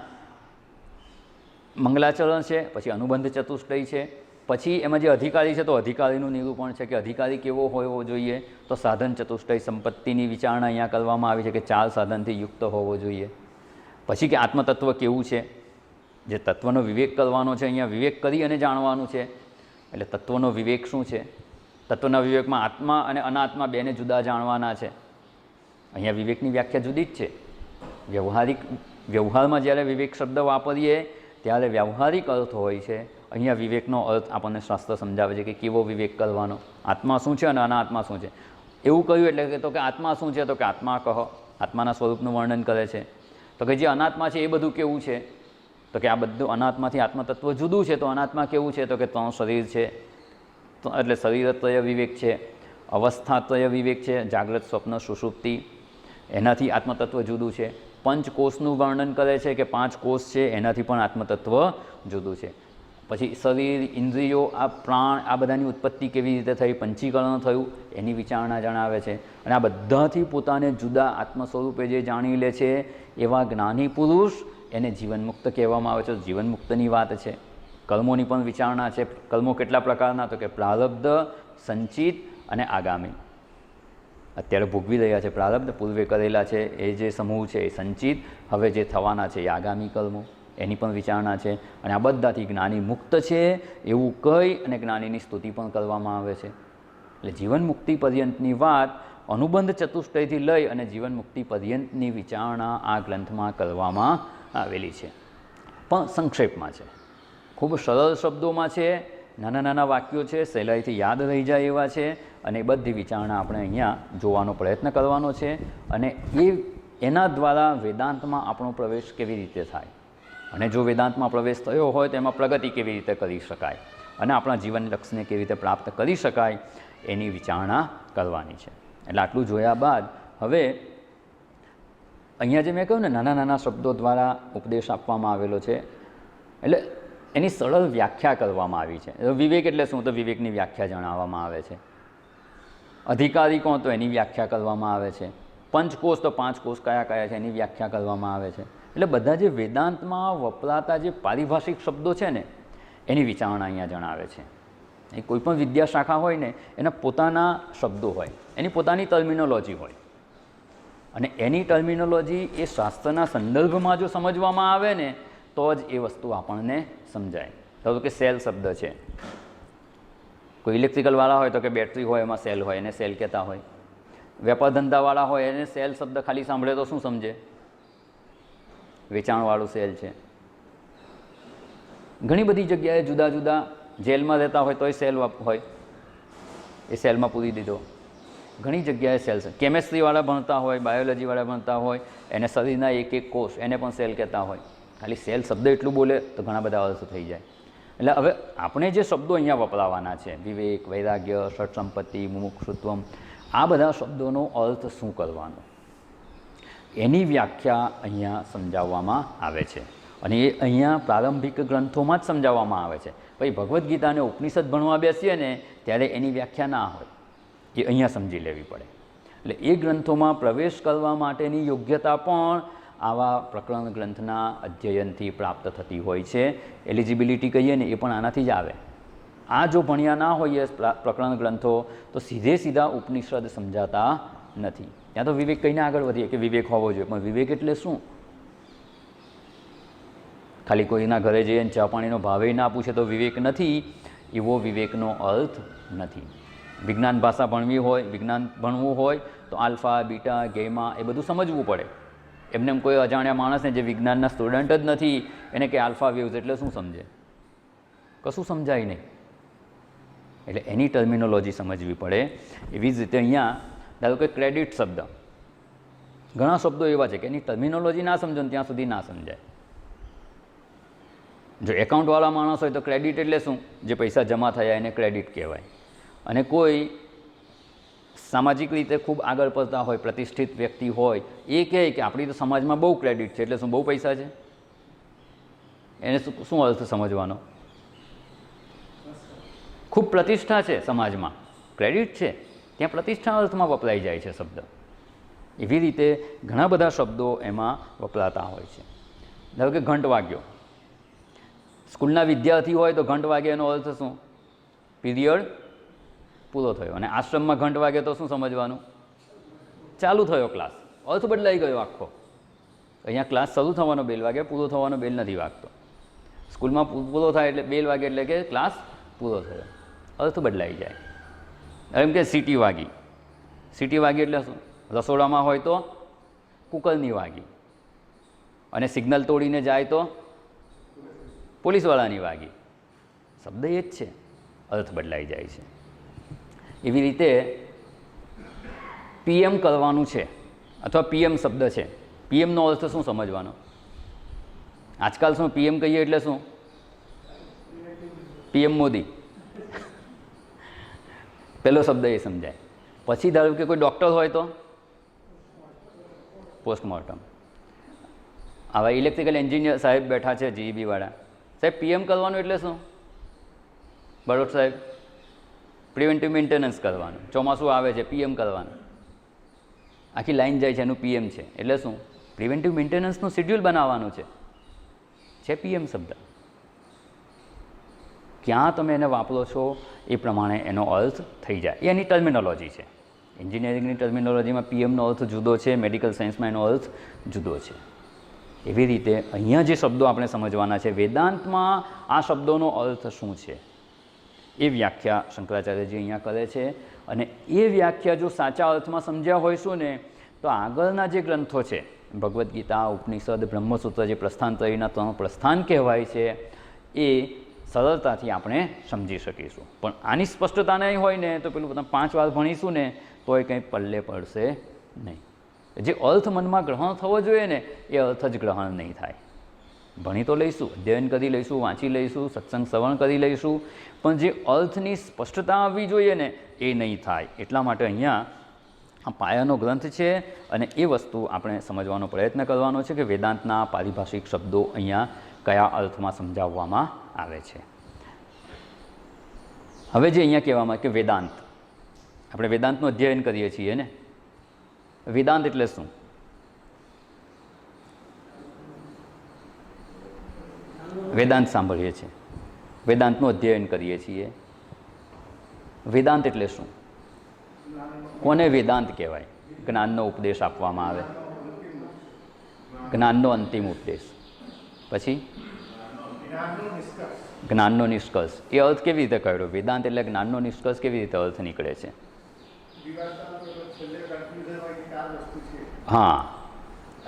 મંગલાચરણ છે, પછી અનુબંધ ચતુષ્ટય છે, પછી એમાં જે અધિકારી છે તો અધિકારીનું નિરૂપણ છે કે અધિકારી કેવો હોવો જોઈએ. તો સાધન ચતુષ્ટય સંપત્તિની વિચારણા અહીંયા કરવામાં આવી છે કે 4 સાધનથી યુક્ત હોવો જોઈએ. પછી કે આત્મતત્વ કેવું છે, જે તત્વનો વિવેક કરવાનો છે, અહીંયા વિવેક કરી અને જાણવાનું છે. એટલે તત્વનો વિવેક શું છે? તત્વના વિવેકમાં આત્મા અને અનાત્મા બેને જુદા જાણવાના છે. અહીંયા વિવેકની વ્યાખ્યા જુદી જ છે. વ્યવહારમાં જ્યારે વિવેક શબ્દ વાપરીએ ત્યારે વ્યવહારિક અર્થ હોય છે. અહીંયા વિવેકનો અર્થ આપણને શાસ્ત્ર સમજાવે છે કે કેવો વિવેક કરવાનો, આત્મા શું છે અને અનાત્મા શું છે. એવું કહ્યું એટલે કે તો કે આત્મા શું છે, તો કે આત્મા કહો, આત્માના સ્વરૂપનું વર્ણન કરે છે. તો કે જે અનાત્મા છે એ બધું કેવું છે, તો કે આ બધું અનાત્માથી આત્મતત્વ જુદું છે. તો અનાત્મા કેવું છે, તો કે 3 શરીર છે, એટલે શરીરત્રય વિવેક છે, અવસ્થાત્રય વિવેક છે, જાગ્રત, સ્વપ્ન, સુષુપ્તિ, એનાથી આત્મતત્વ જુદું છે. પંચકોષનું વર્ણન કરે છે કે 5 કોષ છે, એનાથી પણ આત્મતત્વ જુદું છે. પછી શરીર, ઇન્દ્રિયો, આ પ્રાણ, આ બધાની ઉત્પત્તિ કેવી રીતે થઈ, પંચીકરણ થયું, એની વિચારણા જણાવે છે. અને આ બધાથી પોતાને જુદા આત્મ સ્વરૂપે જે જાણી લે છે એવા જ્ઞાની પુરુષ એને જીવનમુક્ત કહેવામાં આવે છે. જીવનમુક્તની વાત છે. કર્મોની પણ વિચારણા છે. કર્મો કેટલા પ્રકારના, તો કે પ્રારબ્ધ, સંચિત અને આગામી. અત્યારે ભોગવી રહ્યા છે પ્રારબ્ધ, પૂર્વે કરેલા છે એ જે સમૂહ છે એ સંચિત, હવે જે થવાના છે એ આગામી કર્મો, એની પણ વિચારણા છે. અને આ બધાથી જ્ઞાની મુક્ત છે એવું કહી અને જ્ઞાનીની સ્તુતિ પણ કરવામાં આવે છે. એટલે જીવન મુક્તિ પર્યંતની વાત અનુબંધ ચતુષ્ટયથી લઈ અને જીવન મુક્તિ પર્યંતની વિચારણા આ ગ્રંથમાં કરવામાં આવેલી છે. પણ સંક્ષેપમાં છે, ખૂબ સરળ શબ્દોમાં છે, નાના વાક્યો છે, સહેલાઈથી યાદ રહી જાય એવા છે. અને એ બધી વિચારણા આપણે અહીંયા જોવાનો પ્રયત્ન કરવાનો છે. અને એના દ્વારા વેદાંતમાં આપણો પ્રવેશ કેવી રીતે થાય, અને જો વેદાંતમાં પ્રવેશ થયો હોય તો એમાં પ્રગતિ કેવી રીતે કરી શકાય, અને આપણા જીવન લક્ષ્યને કેવી રીતે પ્રાપ્ત કરી શકાય એની વિચારણા કરવાની છે. એટલે આટલું જોયા બાદ હવે અહીંયા જે મેં કહ્યું ને નાના શબ્દો દ્વારા ઉપદેશ આપવામાં આવેલો છે, એટલે એની સરળ વ્યાખ્યા કરવામાં આવી છે. વિવેક એટલે શું, તો વિવેકની વ્યાખ્યા જણાવવામાં આવે છે. અધિકારી કોણ, તો એની વ્યાખ્યા કરવામાં આવે છે. પંચકોષ, તો 5 કોષ કયા કયા છે એની વ્યાખ્યા કરવામાં આવે છે. એટલે બધા જે વેદાંતમાં વપરાતા જે પારિભાષિક શબ્દો છે ને એની વિચારણા અહીંયા જણાવે છે. એ કોઈપણ વિદ્યા શાખા હોય ને એના પોતાના શબ્દો હોય, એની પોતાની ટર્મિનોલોજી હોય, અને એની ટર્મિનોલોજી એ શાસ્ત્રના સંદર્ભમાં જો સમજવામાં આવે ને તો જ એ વસ્તુ આપણને સમજાય. ધારો કે સેલ શબ્દ છે, કોઈ ઇલેક્ટ્રિકલવાળા હોય તો કે બેટરી હોય એમાં સેલ હોય, એને સેલ કહેતા હોય. વેપાર ધંધાવાળા હોય એને સેલ શબ્દ ખાલી સાંભળે તો શું સમજે, વેચાણવાળું સેલ છે. ઘણી બધી જગ્યાએ જુદા જુદા, જેલમાં રહેતા હોય તોય સેલ હોય, એ સેલમાં પૂરી દીધો. ઘણી જગ્યાએ સેલ છે. કેમેસ્ટ્રીવાળા ભણતા હોય, બાયોલોજીવાળા ભણતા હોય, એને શરીરના એક કોષ એને પણ સેલ કહેતા હોય. ખાલી સેલ શબ્દ એટલું બોલે તો ઘણા બધા અર્થ થઈ જાય. એટલે હવે આપણે જે શબ્દો અહીંયા વપરાવાના છે, વિવેક, વૈરાગ્ય, ષટ્સંપત્તિ, મુમુક્ષુત્વમ, આ બધા શબ્દોનો અર્થ શું કરવાનો એની વ્યાખ્યા અહીંયા સમજાવવામાં આવે છે. અને એ અહીંયા પ્રારંભિક ગ્રંથોમાં જ સમજાવવામાં આવે છે. પછી ભગવદ્ ગીતાને ઉપનિષદ ભણવા બેસીએ ને ત્યારે એની વ્યાખ્યા ના હોય, એ અહીંયા સમજી લેવી પડે. એટલે એ ગ્રંથોમાં પ્રવેશ કરવા માટેની યોગ્યતા પણ આવા પ્રકરણ ગ્રંથના અધ્યયનથી પ્રાપ્ત થતી હોય છે. એલિજિબિલિટી કહીએ ને એ પણ આનાથી જ આવે. આ જો ભણ્યા ના હોઈએ પ્રકરણ ગ્રંથો તો સીધા ઉપનિષદ સમજાતા નથી. ત્યાં તો વિવેક કહીને આગળ વધીએ કે વિવેક હોવો જોઈએ, પણ વિવેક એટલે શું? ખાલી કોઈના ઘરે જઈએ ચા પાણીનો ભાવે ના પૂછે તો વિવેક નથી, એવો વિવેકનો અર્થ નથી. વિજ્ઞાન ભાષા ભણવી હોય, વિજ્ઞાન ભણવું હોય તો આલ્ફા, બીટા, ગેમા એ બધું સમજવું પડે. એમને કોઈ અજાણ્યા માણસને જે વિજ્ઞાનના સ્ટુડન્ટ જ નથી એને કે આલ્ફા વેવ્સ એટલે શું સમજે? કશું સમજાય નહીં. એટલે એની ટર્મિનોલોજી સમજવી પડે. એવી જ રીતે અહીંયા ધારો કે ક્રેડિટ શબ્દ, ઘણા શબ્દો એવા છે કે એની ટર્મિનોલોજી ના સમજો ને ત્યાં સુધી ના સમજાય. જો એકાઉન્ટવાળા માણસ હોય તો ક્રેડિટ એટલે શું? જે પૈસા જમા થયા એને ક્રેડિટ કહેવાય. અને કોઈ સામાજિક રીતે ખૂબ આગળ પડતા હોય, પ્રતિષ્ઠિત વ્યક્તિ હોય, એ કહે કે આપણી તો સમાજમાં બહુ ક્રેડિટ છે એટલે શું બહુ પૈસા છે? એને શું અર્થ સમજવાનો? ખૂબ પ્રતિષ્ઠા છે સમાજમાં, ક્રેડિટ છે, ત્યાં પ્રતિષ્ઠા અર્થમાં વપરાઈ જાય છે શબ્દ. એવી રીતે ઘણા બધા શબ્દો એમાં વપરાતા હોય છે. ધારો કે ઘંટ વાગ્યો, સ્કૂલના વિદ્યાર્થી હોય તો ઘંટ વાગે એનો અર્થ શું? પીરિયડ પૂરો થયો. અને આશ્રમમાં ઘંટ વાગે તો શું સમજવાનું? ચાલુ થયો ક્લાસ. અર્થ બદલાઈ ગયો આખો. અહીંયા ક્લાસ શરૂ થવાનો બેલ વાગે, પૂરો થવાનો બેલ નથી વાગતો. સ્કૂલમાં પૂરો થાય એટલે બેલ વાગે એટલે કે ક્લાસ પૂરો થયો, અર્થ બદલાઈ જાય. એમ કે સીટી વાગી, સીટી વાગી એટલે શું? રસોડામાં હોય તો કુકરની વાગી, અને સિગ્નલ તોડીને જાય તો પોલીસવાળાની વાગી. શબ્દ એ જ છે, અર્થ બદલાઈ જાય છે. એવી રીતે પીએમ કરવાનું છે અથવા પીએમ શબ્દ છે, પીએમનો અર્થ શું સમજવાનો? આજકાલ શું પીએમ કહીએ એટલે શું? પીએમ મોદી, પહેલો શબ્દ એ સમજાય. પછી ધારો કે કોઈ ડૉક્ટર હોય તો પોસ્ટમોર્ટમ. આવા ઇલેક્ટ્રિકલ એન્જિનિયર સાહેબ બેઠા છે જીઈબી વાળા, સાહેબ પીએમ કરવાનું એટલે શું? બરોબર સાહેબ, પ્રિવેન્ટિવ મેન્ટેનન્સ કરવાનું. ચોમાસું આવે છે, પીએમ કરવાનું. આખી લાઈન જાય છે, એનું પીએમ છે એટલે શું? પ્રિવેન્ટિવ મેન્ટેનન્સનું શેડ્યુલ બનાવવાનું છે પીએમ શબ્દ. ક્યાં તમે એને વાપરો છો એ પ્રમાણે એનો અર્થ થઈ જાય. એ એની ટર્મિનોલોજી છે. એન્જિનિયરિંગની ટર્મિનોલોજીમાં પીએમનો અર્થ જુદો છે, મેડિકલ સાયન્સમાં એનો અર્થ જુદો છે. એવી રીતે અહીંયા જે શબ્દો આપણે સમજવાના છે, વેદાંતમાં આ શબ્દોનો અર્થ શું છે એ વ્યાખ્યા શંકરાચાર્યજી અહીંયા કરે છે. અને એ વ્યાખ્યા જો સાચા અર્થમાં સમજ્યા હોઈશું ને તો આગળના જે ગ્રંથો છે, ભગવદ્ ગીતા, ઉપનિષદ, બ્રહ્મસૂત્ર, જે પ્રસ્થાનત્રયના 3 પ્રસ્થાન કહેવાય છે, એ સરળતાથી આપણે સમજી શકીશું. પણ આની સ્પષ્ટતા નહીં હોય ને તો પેલું બધા 5 વાર ભણીશું ને તો એ કંઈ પલ્લે પડશે નહીં. જે અર્થ મનમાં ગ્રહણ થવો જોઈએ ને એ અર્થ જ ગ્રહણ નહીં થાય. ભણી તો લઈશું, અધ્યયન કરી લઈશું, વાંચી લઈશું, સત્સંગ શ્રવણ કરી લઈશું, પણ જે અર્થની સ્પષ્ટતા આવવી જોઈએ ને એ નહીં થાય. એટલા માટે અહીંયા આ પાયાનો ગ્રંથ છે અને એ વસ્તુ આપણે સમજવાનો પ્રયત્ન કરવાનો છે કે વેદાંતના પારિભાષિક શબ્દો અહીંયા કયા અર્થમાં સમજાવવામાં આવે છે. હવે જે અહીંયા કહેવામાં કે વેદાંત, આપણે વેદાંતનું અધ્યયન કરીએ છીએ ને, વેદાંત એટલે શું? વેદાંત સાંભળીએ છીએ, વેદાંતનું અધ્યયન કરીએ છીએ. વેદાંત એટલે શું? કોને વેદાંત કહેવાય? જ્ઞાનનો ઉપદેશ આપવામાં આવે, જ્ઞાનનો અંતિમ ઉપદેશ. પછી જ્ઞાનનો નિષ્કર્ષ. એ અર્થ કેવી રીતે કર્યો? વેદાંત એટલે જ્ઞાનનો નિષ્કર્ષ કેવી રીતે અર્થ નીકળે છે? હા,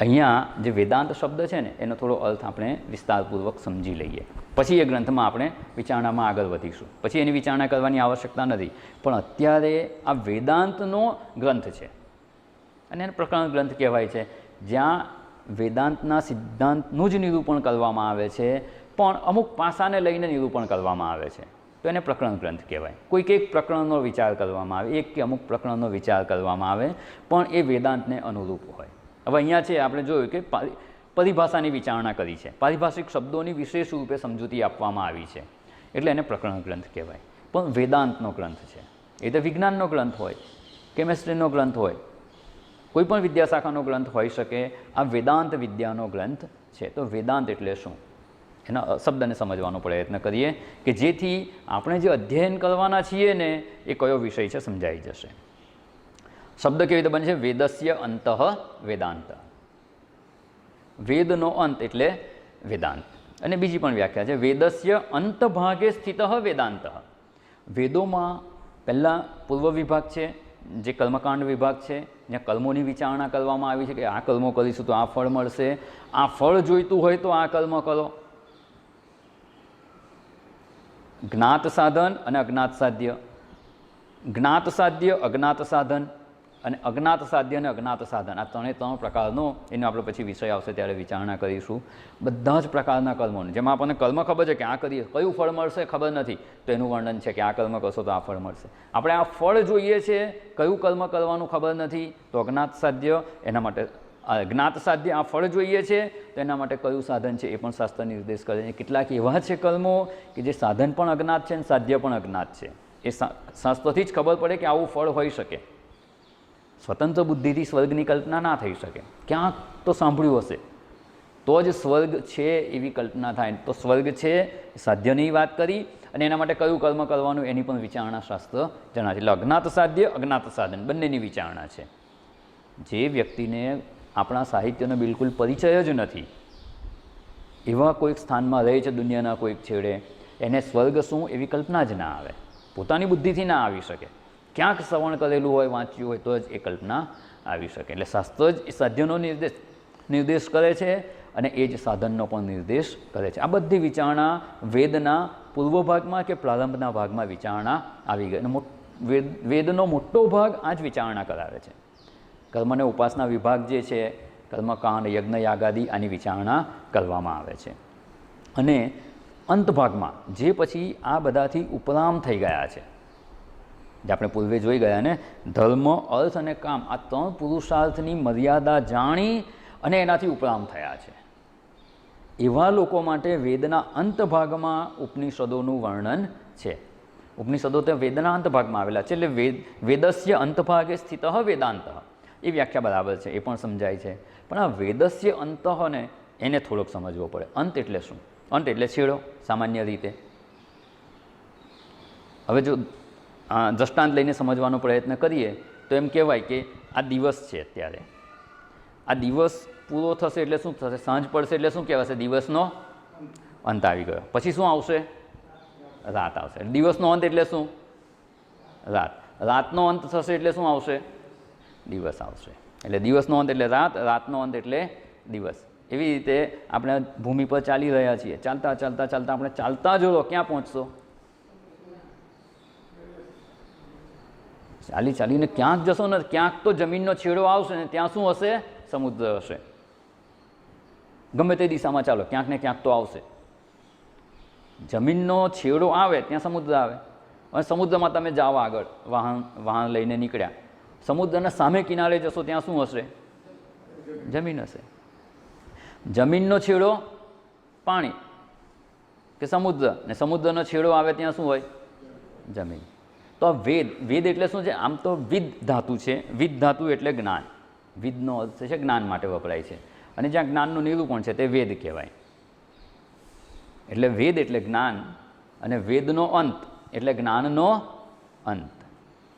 અહીંયા જે વેદાંત શબ્દ છે ને એનો થોડો અર્થ આપણે વિસ્તારપૂર્વક સમજી લઈએ, પછી એ ગ્રંથમાં આપણે વિચારણામાં આગળ વધીશું. પછી એની વિચારણા કરવાની આવશ્યકતા નથી, પણ અત્યારે આ વેદાંતનો ગ્રંથ છે અને એને પ્રકરણ ગ્રંથ કહેવાય છે, જ્યાં વેદાંતના સિદ્ધાંતનું જ નિરૂપણ કરવામાં આવે છે, પણ અમુક પાસાને લઈને નિરૂપણ કરવામાં આવે છે, તો એને પ્રકરણ ગ્રંથ કહેવાય. કોઈક એક પ્રકરણનો વિચાર કરવામાં આવે, એક કે અમુક પ્રકરણનો વિચાર કરવામાં આવે, પણ એ વેદાંતને અનુરૂપ હોય. હવે અહીંયા છે આપણે જોયું કે પરિભાષાની વિચારણા કરી છે, પારિભાષિક શબ્દોની વિશેષ રૂપે સમજૂતી આપવામાં આવી છે, એટલે એને પ્રકરણ ગ્રંથ કહેવાય. પણ વેદાંતનો ગ્રંથ છે, એ તો વિજ્ઞાનનો ગ્રંથ હોય, કેમેસ્ટ્રીનો ગ્રંથ હોય, કોઈ પણ વિદ્યાશાખાનો ગ્રંથ હોઈ શકે. આ વેદાંત વિદ્યાનો ગ્રંથ છે. તો વેદાંત એટલે શું એના શબ્દને સમજવાનો પ્રયત્ન કરીએ કે જેથી આપણે જે અધ્યયન કરવાના છીએ ને એ કયો વિષય છે સમજાઈ જશે. શબ્દ કેવી રીતે બને છે? વેદસ્ય અંતઃ વેદાંત. વેદનો અંત એટલે વેદાંત. અને બીજી પણ વ્યાખ્યા છે, વેદસ્ય અંતભાગે સ્થિત વેદાંત. વેદોમાં પહેલાં પૂર્વ વિભાગ છે, જે કર્મકાંડ વિભાગ છે, જ્યાં કર્મોની વિચારણા કરવામાં આવી છે કે આ કર્મો કરીશું તો આ ફળ મળશે, આ ફળ જોઈતું હોય તો આ કર્મ કરો. જ્ઞાત સાધન અને અજ્ઞાત સાધ્ય, જ્ઞાત સાધ્ય અજ્ઞાત સાધન અને અજ્ઞાત સાધ્ય અને અજ્ઞાત સાધન, આ ત્રણ પ્રકારનો એનો આપણે પછી વિષય આવશે ત્યારે વિચારણા કરીશું. બધા જ પ્રકારના કર્મોને, જેમાં આપણને કર્મ ખબર છે કે આ કરીએ કયું ફળ મળશે ખબર નથી, તો એનું વર્ણન છે કે આ કર્મ કરશો તો આ ફળ મળશે. આપણે આ ફળ જોઈએ છે, કયું કર્મ કરવાનું ખબર નથી, તો અજ્ઞાત સાધ્ય, એના માટે જ્ઞાત સાધ્ય આ ફળ જોઈએ છે તો એના માટે કયું સાધન છે એ પણ શાસ્ત્ર નિર્દેશ કરે છે. કેટલાક એવા છે કર્મો કે જે સાધન પણ અજ્ઞાત છે અને સાધ્ય પણ અજ્ઞાત છે. એ શાસ્ત્રથી જ ખબર પડે કે આવું ફળ હોઈ શકે. સ્વતંત્ર બુદ્ધિથી સ્વર્ગની કલ્પના ના થઈ શકે, ક્યાંક તો સાંભળ્યું હશે તો જ સ્વર્ગ છે એવી કલ્પના થાય. તો સ્વર્ગ છે સાધ્યની વાત કરી અને એના માટે કયું કર્મ કરવાનું એની પણ વિચારણા શાસ્ત્ર જણાવે છે. એટલે અજ્ઞાત સાધ્ય અજ્ઞાત સાધન બંનેની વિચારણા છે. જે વ્યક્તિને આપણા સાહિત્યનો બિલકુલ પરિચય જ નથી, એવા કોઈક સ્થાનમાં રહે છે દુનિયાના કોઈક છેડે, એને સ્વર્ગ શું એવી કલ્પના જ ના આવે, પોતાની બુદ્ધિથી ના આવી શકે. ક્યાંક શ્રવણ કરેલું હોય, વાંચ્યું હોય તો જ એ કલ્પના આવી શકે. એટલે શાસ્ત્ર જ એ સાધ્યનો નિર્દેશ કરે છે અને એ જ સાધનનો પણ નિર્દેશ કરે છે. આ બધી વિચારણા વેદના પૂર્વ ભાગમાં કે પ્રારંભના ભાગમાં વિચારણા આવી ગઈ. વેદનો મોટો ભાગ આ જ વિચારણા કરાવે છે. કર્મ અને ઉપાસના વિભાગ જે છે, કર્મકાંડ યજ્ઞ યાગાદી, આની વિચારણા કરવામાં આવે છે. અને અંત ભાગમાં જે પછી આ બધાથી ઉપરામ થઈ ગયા છે, જે આપણે પૂર્વે જોઈ ગયા ને, ધર્મ અર્થ અને કામ, આ ત્રણ પુરુષાર્થની મર્યાદા જાણી અને એનાથી ઉપરામ થયા છે, એવા લોકો માટે વેદના અંત ભાગમાં ઉપનિષદોનું વર્ણન છે. ઉપનિષદો તે વેદના અંત ભાગમાં આવેલા છે. એટલે વેદસ્ય અંતભાગે સ્થિત વેદાંત, એ વ્યાખ્યા બરાબર છે, એ પણ સમજાય છે. પણ આ વેદસ્ય અંતઃને એને થોડોક સમજવો પડે. અંત એટલે શું? અંત એટલે છેડો સામાન્ય રીતે. હવે જો દ્રષ્ટાંત લઈને સમજવાનો પ્રયત્ન કરીએ તો એમ કહેવાય કે આ દિવસ છે, અત્યારે આ દિવસ પૂરો થશે એટલે શું થશે? સાંજ પડશે એટલે શું કહેવાશે? દિવસનો અંત આવી ગયો. પછી શું આવશે? રાત આવશે. દિવસનો અંત એટલે શું? રાત. રાતનો અંત થશે એટલે શું આવશે? દિવસ આવશે. એટલે દિવસનો અંત એટલે રાત, રાતનો અંત એટલે દિવસ. એવી રીતે આપણે ભૂમિ પર ચાલી રહ્યા છીએ, ચાલતા ચાલતા ચાલતા આપણે ચાલતા જોડો ક્યાં પહોંચશો? ચાલી ચાલીને ક્યાંક જશો ને, ક્યાંક તો જમીનનો છેડો આવશે ને ત્યાં શું હશે? સમુદ્ર હશે. ગમે તે દિશામાં ચાલો, ક્યાંક ને ક્યાંક તો આવશે. જમીનનો છેડો આવે ત્યાં સમુદ્ર આવે. અને સમુદ્રમાં તમે જાઓ આગળ, વાહન લઈને નીકળ્યા, સમુદ્રના સામે કિનારે જશો ત્યાં શું હશે? જમીન હશે. જમીનનો છેડો પાણી કે સમુદ્ર, ને સમુદ્રનો છેડો આવે ત્યાં શું હોય? જમીન. તો વેદ એટલે શું છે? આમ તો વિદ ધાતુ છે. વિદ ધાતુ એટલે જ્ઞાન. વિદનો અર્થ છે જ્ઞાન માટે વપરાય છે. અને જ્યાં જ્ઞાનનું નિરૂપણ છે તે વેદ કહેવાય. એટલે વેદ એટલે જ્ઞાન, અને વેદનો અંત એટલે જ્ઞાનનો અંત.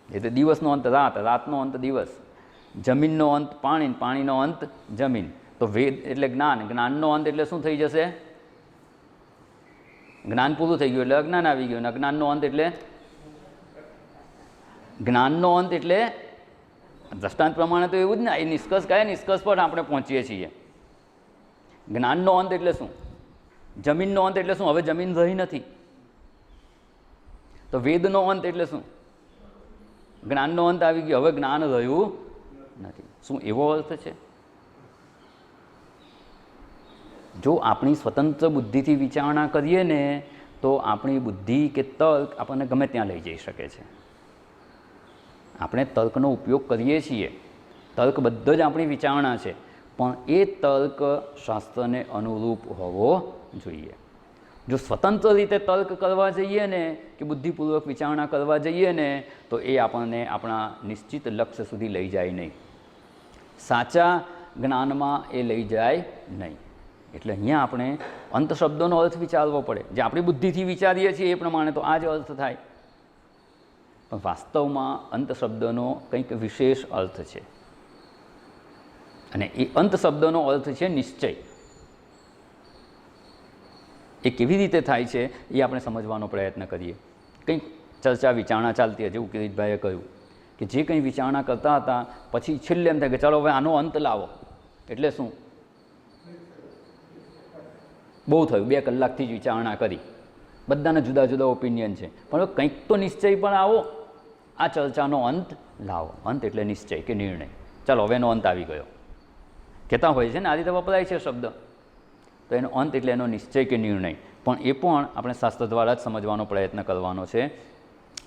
એટલે દિવસનો અંત રાત, રાતનો અંત દિવસ, જમીનનો અંત પાણી, પાણીનો અંત જમીન. તો વેદ એટલે જ્ઞાન, જ્ઞાનનો અંત એટલે શું થઈ જશે? જ્ઞાન પૂરું થઈ ગયું એટલે અજ્ઞાન આવી ગયું. અજ્ઞાનનો અંત એટલે જ્ઞાનનો અંત એટલે દ્રષ્ટાંત પ્રમાણે તો એવું જ ને. એ નિષ્કર્ષ કયા નિષ્કર્ષ પર આપણે પહોંચીએ છીએ? જ્ઞાનનો અંત એટલે શું? જમીનનો અંત એટલે શું? હવે જમીન રહી નથી. તો વેદનો અંત એટલે શું? જ્ઞાનનો અંત આવી ગયો, હવે જ્ઞાન રહ્યું નથી. શું એવો અર્થ છે? જો આપણી સ્વતંત્ર બુદ્ધિથી વિચારણા કરીએ ને તો આપણી બુદ્ધિ કે તર્ક આપણને ગમે ત્યાં લઈ જઈ શકે છે. આપણે તર્કનો ઉપયોગ કરીએ છીએ, તર્ક બધો જ આપણી વિચારણા છે, પણ એ તર્ક શાસ્ત્રને અનુરૂપ હોવો જોઈએ. જો સ્વતંત્ર રીતે તર્ક કરવા જઈએ ને કે બુદ્ધિપૂર્વક વિચારણા કરવા જઈએ ને તો એ આપણને આપણા નિશ્ચિત લક્ષ્ય સુધી લઈ જાય નહીં, સાચા જ્ઞાનમાં એ લઈ જાય નહીં. એટલે અહીંયા આપણે અંત શબ્દોનો અર્થ વિચારવો પડે. જે આપણી બુદ્ધિથી વિચારીએ છીએ એ પ્રમાણે તો આ જ અર્થ થાય, પણ વાસ્તવમાં અંત શબ્દનો કંઈક વિશેષ અર્થ છે. અને એ અંત શબ્દનો અર્થ છે નિશ્ચય. એ કેવી રીતે થાય છે એ આપણે સમજવાનો પ્રયત્ન કરીએ. કંઈક ચર્ચા વિચારણા ચાલતી હતી, જેવું કિરીટભાઈએ કહ્યું કે જે કંઈ વિચારણા કરતા હતા પછી છેલ્લે એમ થાય કે ચાલો હવે આનો અંત લાવો. એટલે શું, બહુ થયું, 2 કલાકથી જ વિચારણા કરી, બધાના જુદા જુદા ઓપિનિયન છે, પણ કંઈક તો નિશ્ચય પણ આવો, આ ચર્ચાનો અંત લાવો. અંત એટલે નિશ્ચય કે નિર્ણય. ચાલો હવે એનો અંત આવી ગયો કહેતા હોય છે ને, આ રીતે વપરાય છે શબ્દ. તો એનો અંત એટલે એનો નિશ્ચય કે નિર્ણય. પણ એ પણ આપણે શાસ્ત્ર દ્વારા જ સમજવાનો પ્રયત્ન કરવાનો છે.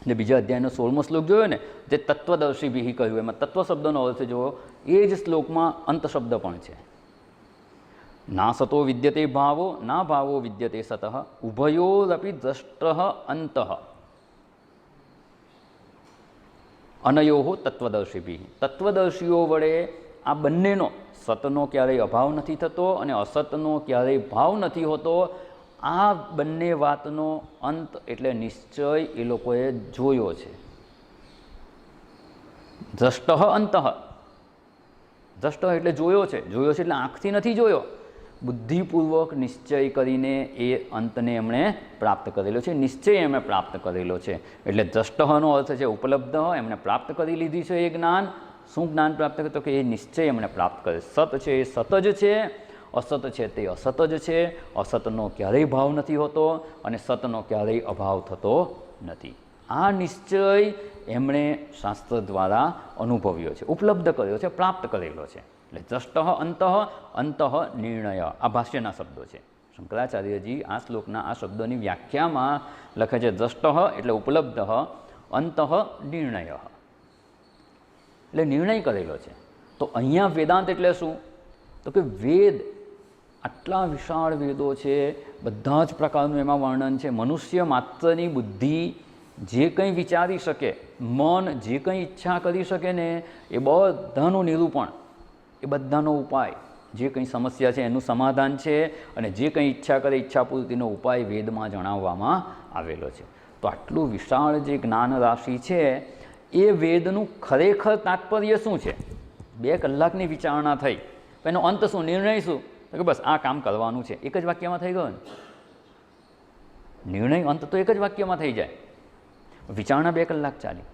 જે બીજા અધ્યાયનો 16મો શ્લોક જોયો ને, જે તત્વદર્શી ભી કહ્યું, એમાં તત્વ શબ્દનો અર્થ જોયો, એ જ શ્લોકમાં અંત શબ્દ પણ છે. ના સતો વિદ્યતે ભાવો ના ભાવો વિદ્યતે સતઃ ઉભયોરપી દ્રષ્ટ અંતઃ અનયો તત્વદર્શીભી. તત્વદર્શીઓ વડે આ બંનેનો, સતનો ક્યારેય અભાવ નથી થતો અને અસતનો ક્યારેય ભાવ નથી હોતો. આ બંને વાતનો અંત એટલે નિશ્ચય એ લોકોએ જોયો છે. દ્રષ્ટ અંતઃ, દ્રષ્ટ એટલે જોયો છે. જોયો છે એટલે આંખથી નથી જોયો, બુદ્ધિપૂર્વક નિશ્ચય કરીને એ અંતને એમણે પ્રાપ્ત કરેલો છે, નિશ્ચય એમણે પ્રાપ્ત કરેલો છે. એટલે દ્રષ્ટનો અર્થ છે ઉપલબ્ધ, એમણે પ્રાપ્ત કરી લીધી છે એ જ્ઞાન. શું જ્ઞાન પ્રાપ્ત કર્યું? તો કે એ નિશ્ચય એમણે પ્રાપ્ત કરે. સત છે એ સત જ છે, અસત છે તે અસત જ છે. અસતનો ક્યારેય ભાવ નથી હોતો અને સતનો ક્યારેય અભાવ થતો નથી. આ નિશ્ચય એમણે શાસ્ત્ર દ્વારા અનુભવ્યો છે, ઉપલબ્ધ કર્યો છે, પ્રાપ્ત કરેલો છે. એટલે દ્રષ્ટ અંતઃ અંતઃ નિર્ણય, આ ભાષ્યના શબ્દો છે. શંકરાચાર્યજી આ શ્લોકના આ શબ્દોની વ્યાખ્યામાં લખે છે, દ્રષ્ટ એટલે ઉપલબ્ધ, અંતઃ નિર્ણય એટલે નિર્ણય કરેલો છે. તો અહીંયા વેદાંત એટલે શું? તો કે વેદ, આટલા વિશાળ વેદો છે, બધા જ પ્રકારનું એમાં વર્ણન છે. મનુષ્ય માત્રની બુદ્ધિ જે કંઈ વિચારી શકે, મન જે કંઈ ઈચ્છા કરી શકે ને, એ બધાનું નિરૂપણ, એ બધાનો ઉપાય, જે કંઈ સમસ્યા છે એનું સમાધાન છે, અને જે કંઈ ઈચ્છા કરે ઈચ્છાપૂર્તિનો ઉપાય વેદમાં જણાવવામાં આવેલો છે. તો આટલું વિશાળ જે જ્ઞાન રાશિ છે, એ વેદનું ખરેખર તાત્પર્ય શું છે? 2 કલાકની વિચારણા થઈ, એનો અંત શું, નિર્ણય શું? તો કે બસ આ કામ કરવાનું છે. એક જ વાક્યમાં થઈ ગયો ને નિર્ણય, અંત તો એક જ વાક્યમાં થઈ જાય. વિચારણા 2 કલાક ચાલી.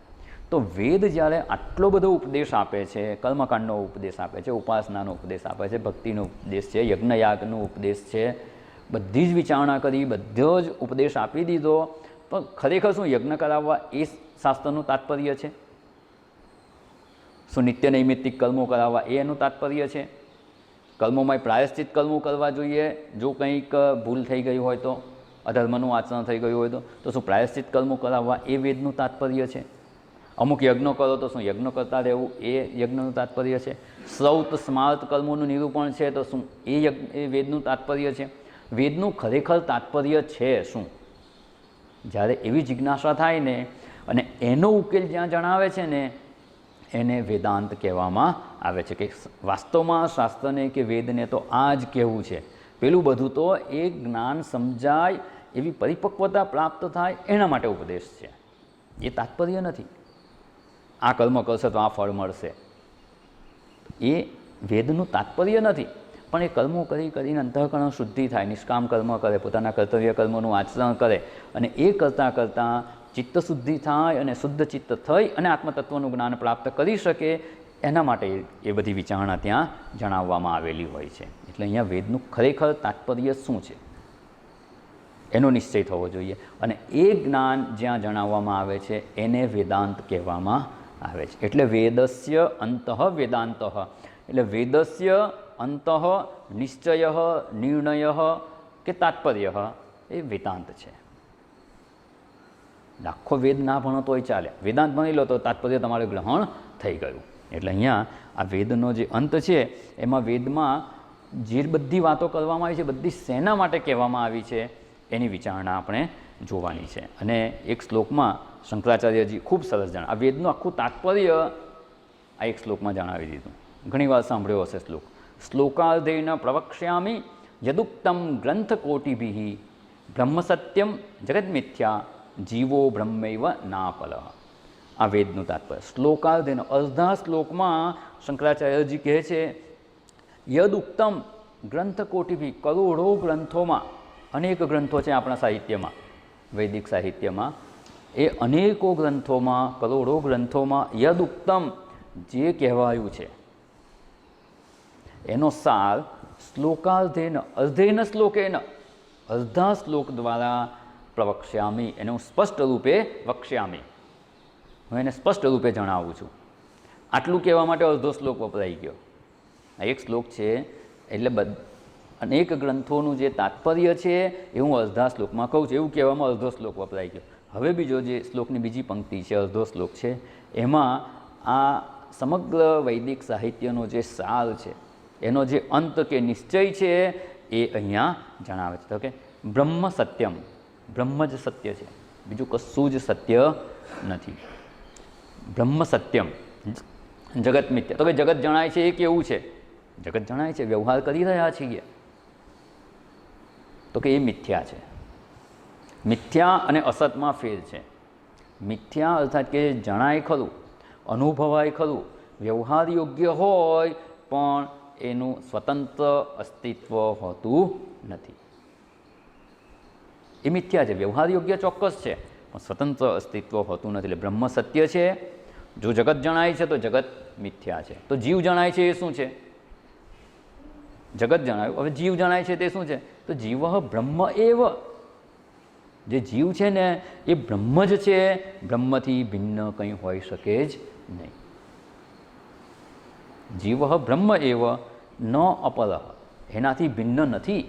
તો વેદ જ્યારે આટલો બધો ઉપદેશ આપે છે, કર્મકાંડનો ઉપદેશ આપે છે, ઉપાસનાનો ઉપદેશ આપે છે, ભક્તિનો ઉપદેશ છે, યજ્ઞયાગનો ઉપદેશ છે, બધી જ વિચારણા કરી, બધો જ ઉપદેશ આપી દીધો, પણ ખરેખર શું યજ્ઞ કરાવવા એ શાસ્ત્રનું તાત્પર્ય છે? શું નિત્ય નૈમિત્તિક કર્મો કરાવવા એ એનું તાત્પર્ય છે? કર્મોમાં પ્રાયશ્ચિત કર્મો કરવા જોઈએ, જો કંઈક ભૂલ થઈ ગઈ હોય તો, અધર્મનું આચરણ થઈ ગયું હોય તો શું પ્રાયશ્ચિત કર્મો કરાવવા એ વેદનું તાત્પર્ય છે? અમુક યજ્ઞો કરો તો શું યજ્ઞ કરતા રહેવું એ યજ્ઞનું તાત્પર્ય છે? શ્રૌત સ્માર્ત કર્મોનું નિરૂપણ છે તો શું એ વેદનું તાત્પર્ય છે? વેદનું ખરેખર તાત્પર્ય છે શું? જ્યારે એવી જિજ્ઞાસા થાય ને, અને એનો ઉકેલ જ્યાં જણાવે છે ને, એને વેદાંત કહેવામાં આવે છે. કે વાસ્તવમાં શાસ્ત્રને કે વેદને તો આ જ કહેવું છે, પેલું બધું તો એ જ્ઞાન સમજાય, એવી પરિપક્વતા પ્રાપ્ત થાય એના માટે ઉપદેશ છે. એ તાત્પર્ય નથી આ કર્મ કરશે તો આ ફળ મળશે, એ વેદનું તાત્પર્ય નથી. પણ એ કર્મો કરીને અંતઃકરણ શુદ્ધિ થાય, નિષ્કામ કર્મ કરે, પોતાના કર્તવ્ય કર્મોનું આચરણ કરે, અને એ કરતાં કરતાં ચિત્તશુદ્ધિ થાય અને શુદ્ધ ચિત્ત થઈ અને આત્મતત્વનું જ્ઞાન પ્રાપ્ત કરી શકે, એના માટે એ બધી વિચારણા ત્યાં જણાવવામાં આવેલી હોય છે. એટલે અહીંયા વેદનું ખરેખર તાત્પર્ય શું છે એનો નિશ્ચય થવો જોઈએ, અને એ જ્ઞાન જ્યાં જણાવવામાં આવે છે એને વેદાંત કહેવામાં આવે છે. એટલે વેદસ્ય અંતઃ વેદાંતઃ, એટલે વેદસ્ય અંતઃ નિશ્ચય નિર્ણય કે તાત્પર્ય એ વેદાંત છે. આખો વેદ ના ભણો તોય ચાલે, વેદાંત ભણી લો તો તાત્પર્ય તમારું ગ્રહણ થઈ ગયું. એટલે અહીંયા આ વેદનો જે અંત છે, એમાં વેદમાં જે બધી વાતો કરવામાં આવી છે, બધી શેના માટે કહેવામાં આવી છે એની વિચારણા આપણે જોવાની છે. અને એક શ્લોકમાં શંકરાચાર્યજી ખૂબ સરસ જણાવે, આ વેદનું આખું તાત્પર્ય આ એક શ્લોકમાં જણાવી દીધું. ઘણી વાર સાંભળ્યો હશે શ્લોક. શ્લોકાર્ધેન પ્રવક્ષ્યામિ યદુક્તમ ગ્રંથકોટિભિઃ બ્રહ્મ સત્યમ જગત મિથ્યા જીવો બ્રહ્મૈવ નાપલઃ. આ વેદનું તાત્પર્ય શ્લોકાર્ધેન, અર્ધા શ્લોકમાં શંકરાચાર્યજી કહે છે, યદ ઉક્તમ ગ્રંથકોટિભિઃ, કરોડો ગ્રંથોમાં, અનેક ગ્રંથો છે આપણા સાહિત્યમાં, વૈદિક સાહિત્યમાં, એ અનેકો ગ્રંથોમાં, કરોડો ગ્રંથોમાં યદ ઉક્તમ જે કહેવાયું છે એનો સાર શ્લોકાર્ધેન અર્ધેન શ્લોકેન અર્ધા શ્લોક દ્વારા પ્રવક્ષ્યામી, એને હું સ્પષ્ટ રૂપે વક્ષ્યામી, હું એને સ્પષ્ટ રૂપે જણાવું છું. આટલું કહેવા માટે અડધો શ્લોક વપરાઈ ગયો. આ એક શ્લોક છે એટલે અનેક ગ્રંથોનું જે તાત્પર્ય છે એ હું અડધા શ્લોકમાં કહું છું, એવું કહેવામાં અડધો શ્લોક વપરાઈ ગયો. હવે બીજો જે શ્લોકની બીજી પંક્તિ છે, અડધો શ્લોક છે, એમાં આ સમગ્ર વૈદિક સાહિત્યનો જે સાર છે, એનો જે અંત કે નિશ્ચય છે એ અહીંયા જણાવે છે. તો કે બ્રહ્મ સત્યમ, બ્રહ્મ જ સત્ય છે, બીજું કશું જ સત્ય નથી. બ્રહ્મ સત્યમ, જગત મિથ્યા. તો કે જગત જણાય છે એ કેવું છે? જગત જણાય છે, વ્યવહાર કરી રહ્યા છીએ, તો કે એ મિથ્યા છે. મિથ્યા અને અસતમાં ફેર છે. મિથ્યા અર્થાત કે જણાય ખરું, અનુભવાય ખરું, વ્યવહાર યોગ્ય હોય પણ એનું સ્વતંત્ર અસ્તિત્વ હોતું નથી, એ મિથ્યા છે. વ્યવહાર યોગ્ય ચોક્કસ છે પણ સ્વતંત્ર અસ્તિત્વ હોતું નથી. એટલે બ્રહ્મ સત્ય છે. જો જગત જણાય છે તો જગત મિથ્યા છે. તો જીવ જણાય છે એ શું છે? જગત જણાયું. હવે જીવ જણાય છે તે શું છે? તો જીવ બ્રહ્મ એવ, જે જીવ છે ને એ બ્રહ્મ જ છે, બ્રહ્મથી ભિન્ન કંઈ હોઈ શકે જ નહીં. જીવ બ્રહ્મ એવ ન અપર, એનાથી ભિન્ન નથી.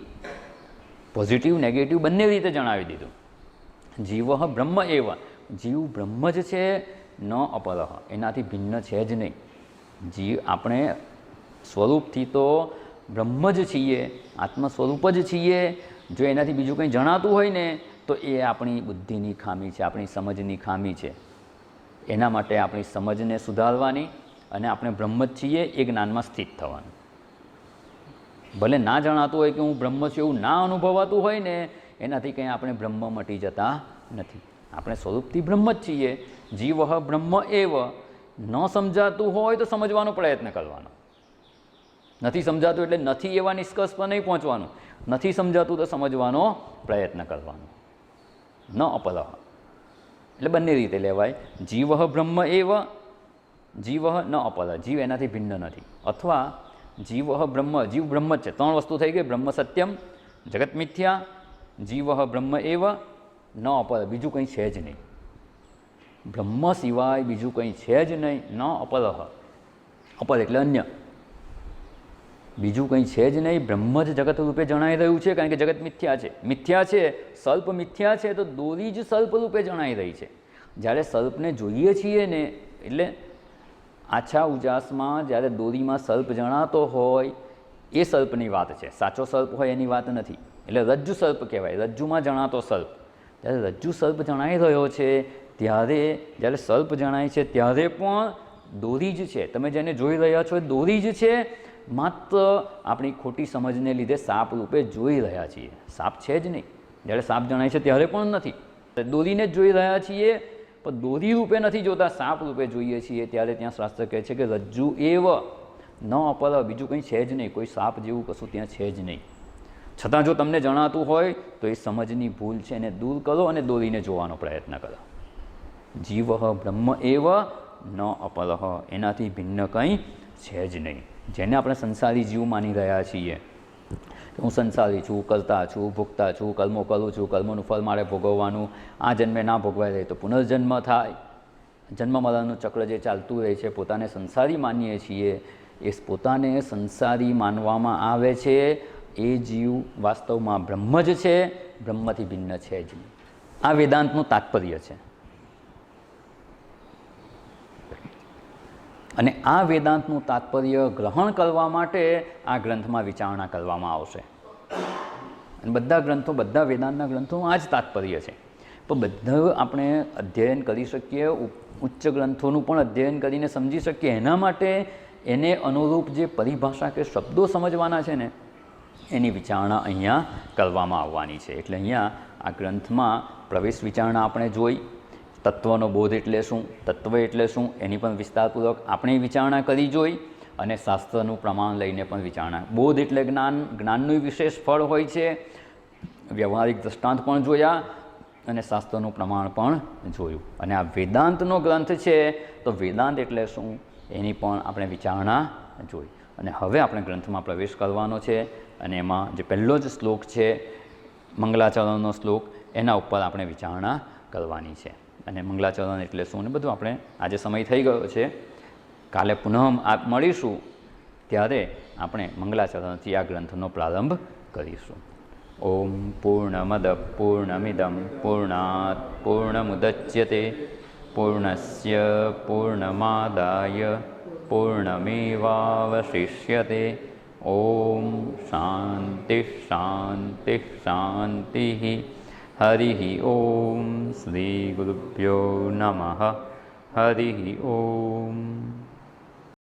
પોઝિટિવ નેગેટિવ બંને રીતે જણાવી દીધું. જીવ બ્રહ્મ એવ, જીવ બ્રહ્મ જ છે, ન અપર, એનાથી ભિન્ન છે જ નહીં. જીવ આપણે સ્વરૂપથી તો બ્રહ્મ જ છીએ, આત્મ સ્વરૂપ જ છીએ. જો એનાથી બીજું કંઈ જણાતું હોય ને તો એ આપણી બુદ્ધિની ખામી છે, આપણી સમજની ખામી છે. એના માટે આપણી સમજને સુધારવાની અને આપણે બ્રહ્મ જ છીએ એ જ્ઞાનમાં સ્થિત થવાનું. ભલે ના જણાતું હોય કે હું બ્રહ્મ છું એવું ના અનુભવાતું હોય ને, એનાથી કંઈ આપણે બ્રહ્મ મટી જતા નથી. આપણે સ્વરૂપથી બ્રહ્મ જ છીએ. જીવ બ્રહ્મ એવ. ન સમજાતું હોય તો સમજવાનો પ્રયત્ન કરવાનો. નથી સમજાતું એટલે નથી એવા નિષ્કર્ષ પર નહીં પહોંચવાનું. નથી સમજાતું તો સમજવાનો પ્રયત્ન કરવાનો. ન અપર એટલે બંને રીતે લેવાય. જીવ બ્રહ્મ એવ, જીવ ન અપર, જીવ એનાથી ભિન્ન નથી. અથવા જીવ બ્રહ્મ, જીવ બ્રહ્મ જ છે. ત્રણ વસ્તુ થઈ ગઈ. બ્રહ્મ સત્યમ, જગત મિથ્યા, જીવ બ્રહ્મ એવ ન અપર, બીજું કંઈ છે જ નહીં. બ્રહ્મ સિવાય બીજું કંઈ છે જ નહીં. ન અપર, અપર એટલે અન્ય, બીજું કંઈ છે જ નહીં. બ્રહ્મ જ જગત રૂપે જણાઈ રહ્યું છે, કારણ કે જગત મિથ્યા છે. મિથ્યા છે, સર્પ મિથ્યા છે, તો દોરી જ સર્પ રૂપે જણાઈ રહી છે. જ્યારે સર્પને જોઈએ છીએ ને, એટલે આછા ઉજાસમાં જ્યારે દોરીમાં સર્પ જણાતો હોય એ સર્પની વાત છે. સાચો સર્પ હોય એની વાત નથી. એટલે રજ્જુ સર્પ કહેવાય, રજ્જુમાં જણાતો સર્પ. જ્યારે રજ્જુ સર્પ જણાઈ રહ્યો છે ત્યારે, જ્યારે સર્પ જણાય છે ત્યારે પણ દોરી જ છે. તમે જેને જોઈ રહ્યા છો એ દોરી જ છે. માત્ર આપણી ખોટી સમજને લીધે સાપ રૂપે જોઈ રહ્યા છીએ. સાપ છે જ નહીં. જ્યારે સાપ જણાય છે ત્યારે પણ નથી. દોરીને જ જોઈ રહ્યા છીએ પણ દોરી રૂપે નથી જોતા, સાપ રૂપે જોઈએ છીએ. ત્યારે ત્યાં શાસ્ત્ર કહે છે કે રજ્જુ એવ ન અપર, બીજું કંઈ છે જ નહીં. કોઈ સાપ જેવું કશું ત્યાં છે જ નહીં. છતાં જો તમને જણાતું હોય તો એ સમજની ભૂલ છે, એને દૂર કરો અને દોરીને જોવાનો પ્રયત્ન કરો. જીવ બ્રહ્મ એવ ન અપર, એનાથી ભિન્ન કંઈ છે જ નહીં. જેને આપણે સંસારી જીવ માની રહ્યા છીએ, હું સંસારી છું, કરતા છું, ભોગતા છું, કર્મો કરું છું, કર્મોનું ફળ મારે ભોગવવાનું, આ જન્મે ના ભોગવાય રહે તો પુનર્જન્મ થાય, જન્મ મરણનું ચક્ર જે ચાલતું રહે છે, પોતાને સંસારી માનીએ છીએ. એ પોતાને સંસારી માનવામાં આવે છે એ જીવ વાસ્તવમાં બ્રહ્મ જ છે, બ્રહ્મથી ભિન્ન છે જ નહીં. આ વેદાંતનું તાત્પર્ય છે. અને આ વેદાંતનું તાત્પર્ય ગ્રહણ કરવા માટે આ ગ્રંથમાં વિચારણા કરવામાં આવશે. અને બધા ગ્રંથો, બધા વેદાંતના ગ્રંથોમાં આ જ તાત્પર્ય છે. પણ બધા આપણે અધ્યયન કરી શકીએ, ઉચ્ચ ગ્રંથોનું પણ અધ્યયન કરીને સમજી શકીએ. એના માટે એને અનુરૂપ જે પરિભાષા કે શબ્દો સમજવાના છે ને, એની વિચારણા અહીંયા કરવામાં આવવાની છે. એટલે અહીંયા આ ગ્રંથમાં પ્રવેશ વિચારણા આપણે જોઈ. તત્વનો બોધ એટલે શું, તત્વ એટલે શું, એની પણ વિસ્તારપૂર્વક આપણે વિચારણા કરી જોઈ. અને શાસ્ત્રનું પ્રમાણ લઈને પણ વિચારણા. બોધ એટલે જ્ઞાન, જ્ઞાનનું વિશેષ ફળ હોય છે. વ્યવહારિક દૃષ્ટાંત પણ જોયા. અને શાસ્ત્રનું પ્રમાણ પણ જોયું. અને આ વેદાંતનો ગ્રંથ છે, તો વેદાંત એટલે શું એની પણ આપણે વિચારણા જોઈ. અને હવે આપણે ગ્રંથમાં પ્રવેશ કરવાનો છે, અને એમાં જે પહેલો જ શ્લોક છે મંગલાચરણનો શ્લોક, એના ઉપર આપણે વિચારણા કરવાની છે. અને મંગલાચરણ એટલે શું ને બધું આપણે આજે સમય થઈ ગયો છે, કાલે પુનઃ મળીશું ત્યારે આપણે મંગલાચરણથી આ ગ્રંથનો પ્રારંભ કરીશું. ઓમ પૂર્ણમદ પૂર્ણમિદં પૂર્ણાત પૂર્ણમુદચ્યતે પૂર્ણસ્ય પૂર્ણમાદાય પૂર્ણમેવાવશિષ્યતે. ઓમ શાંતિ શાંતિ શાંતિ. હરિ ઓમ. શ્રી ગુરુભ્યો નમઃ. હરિ ઓમ.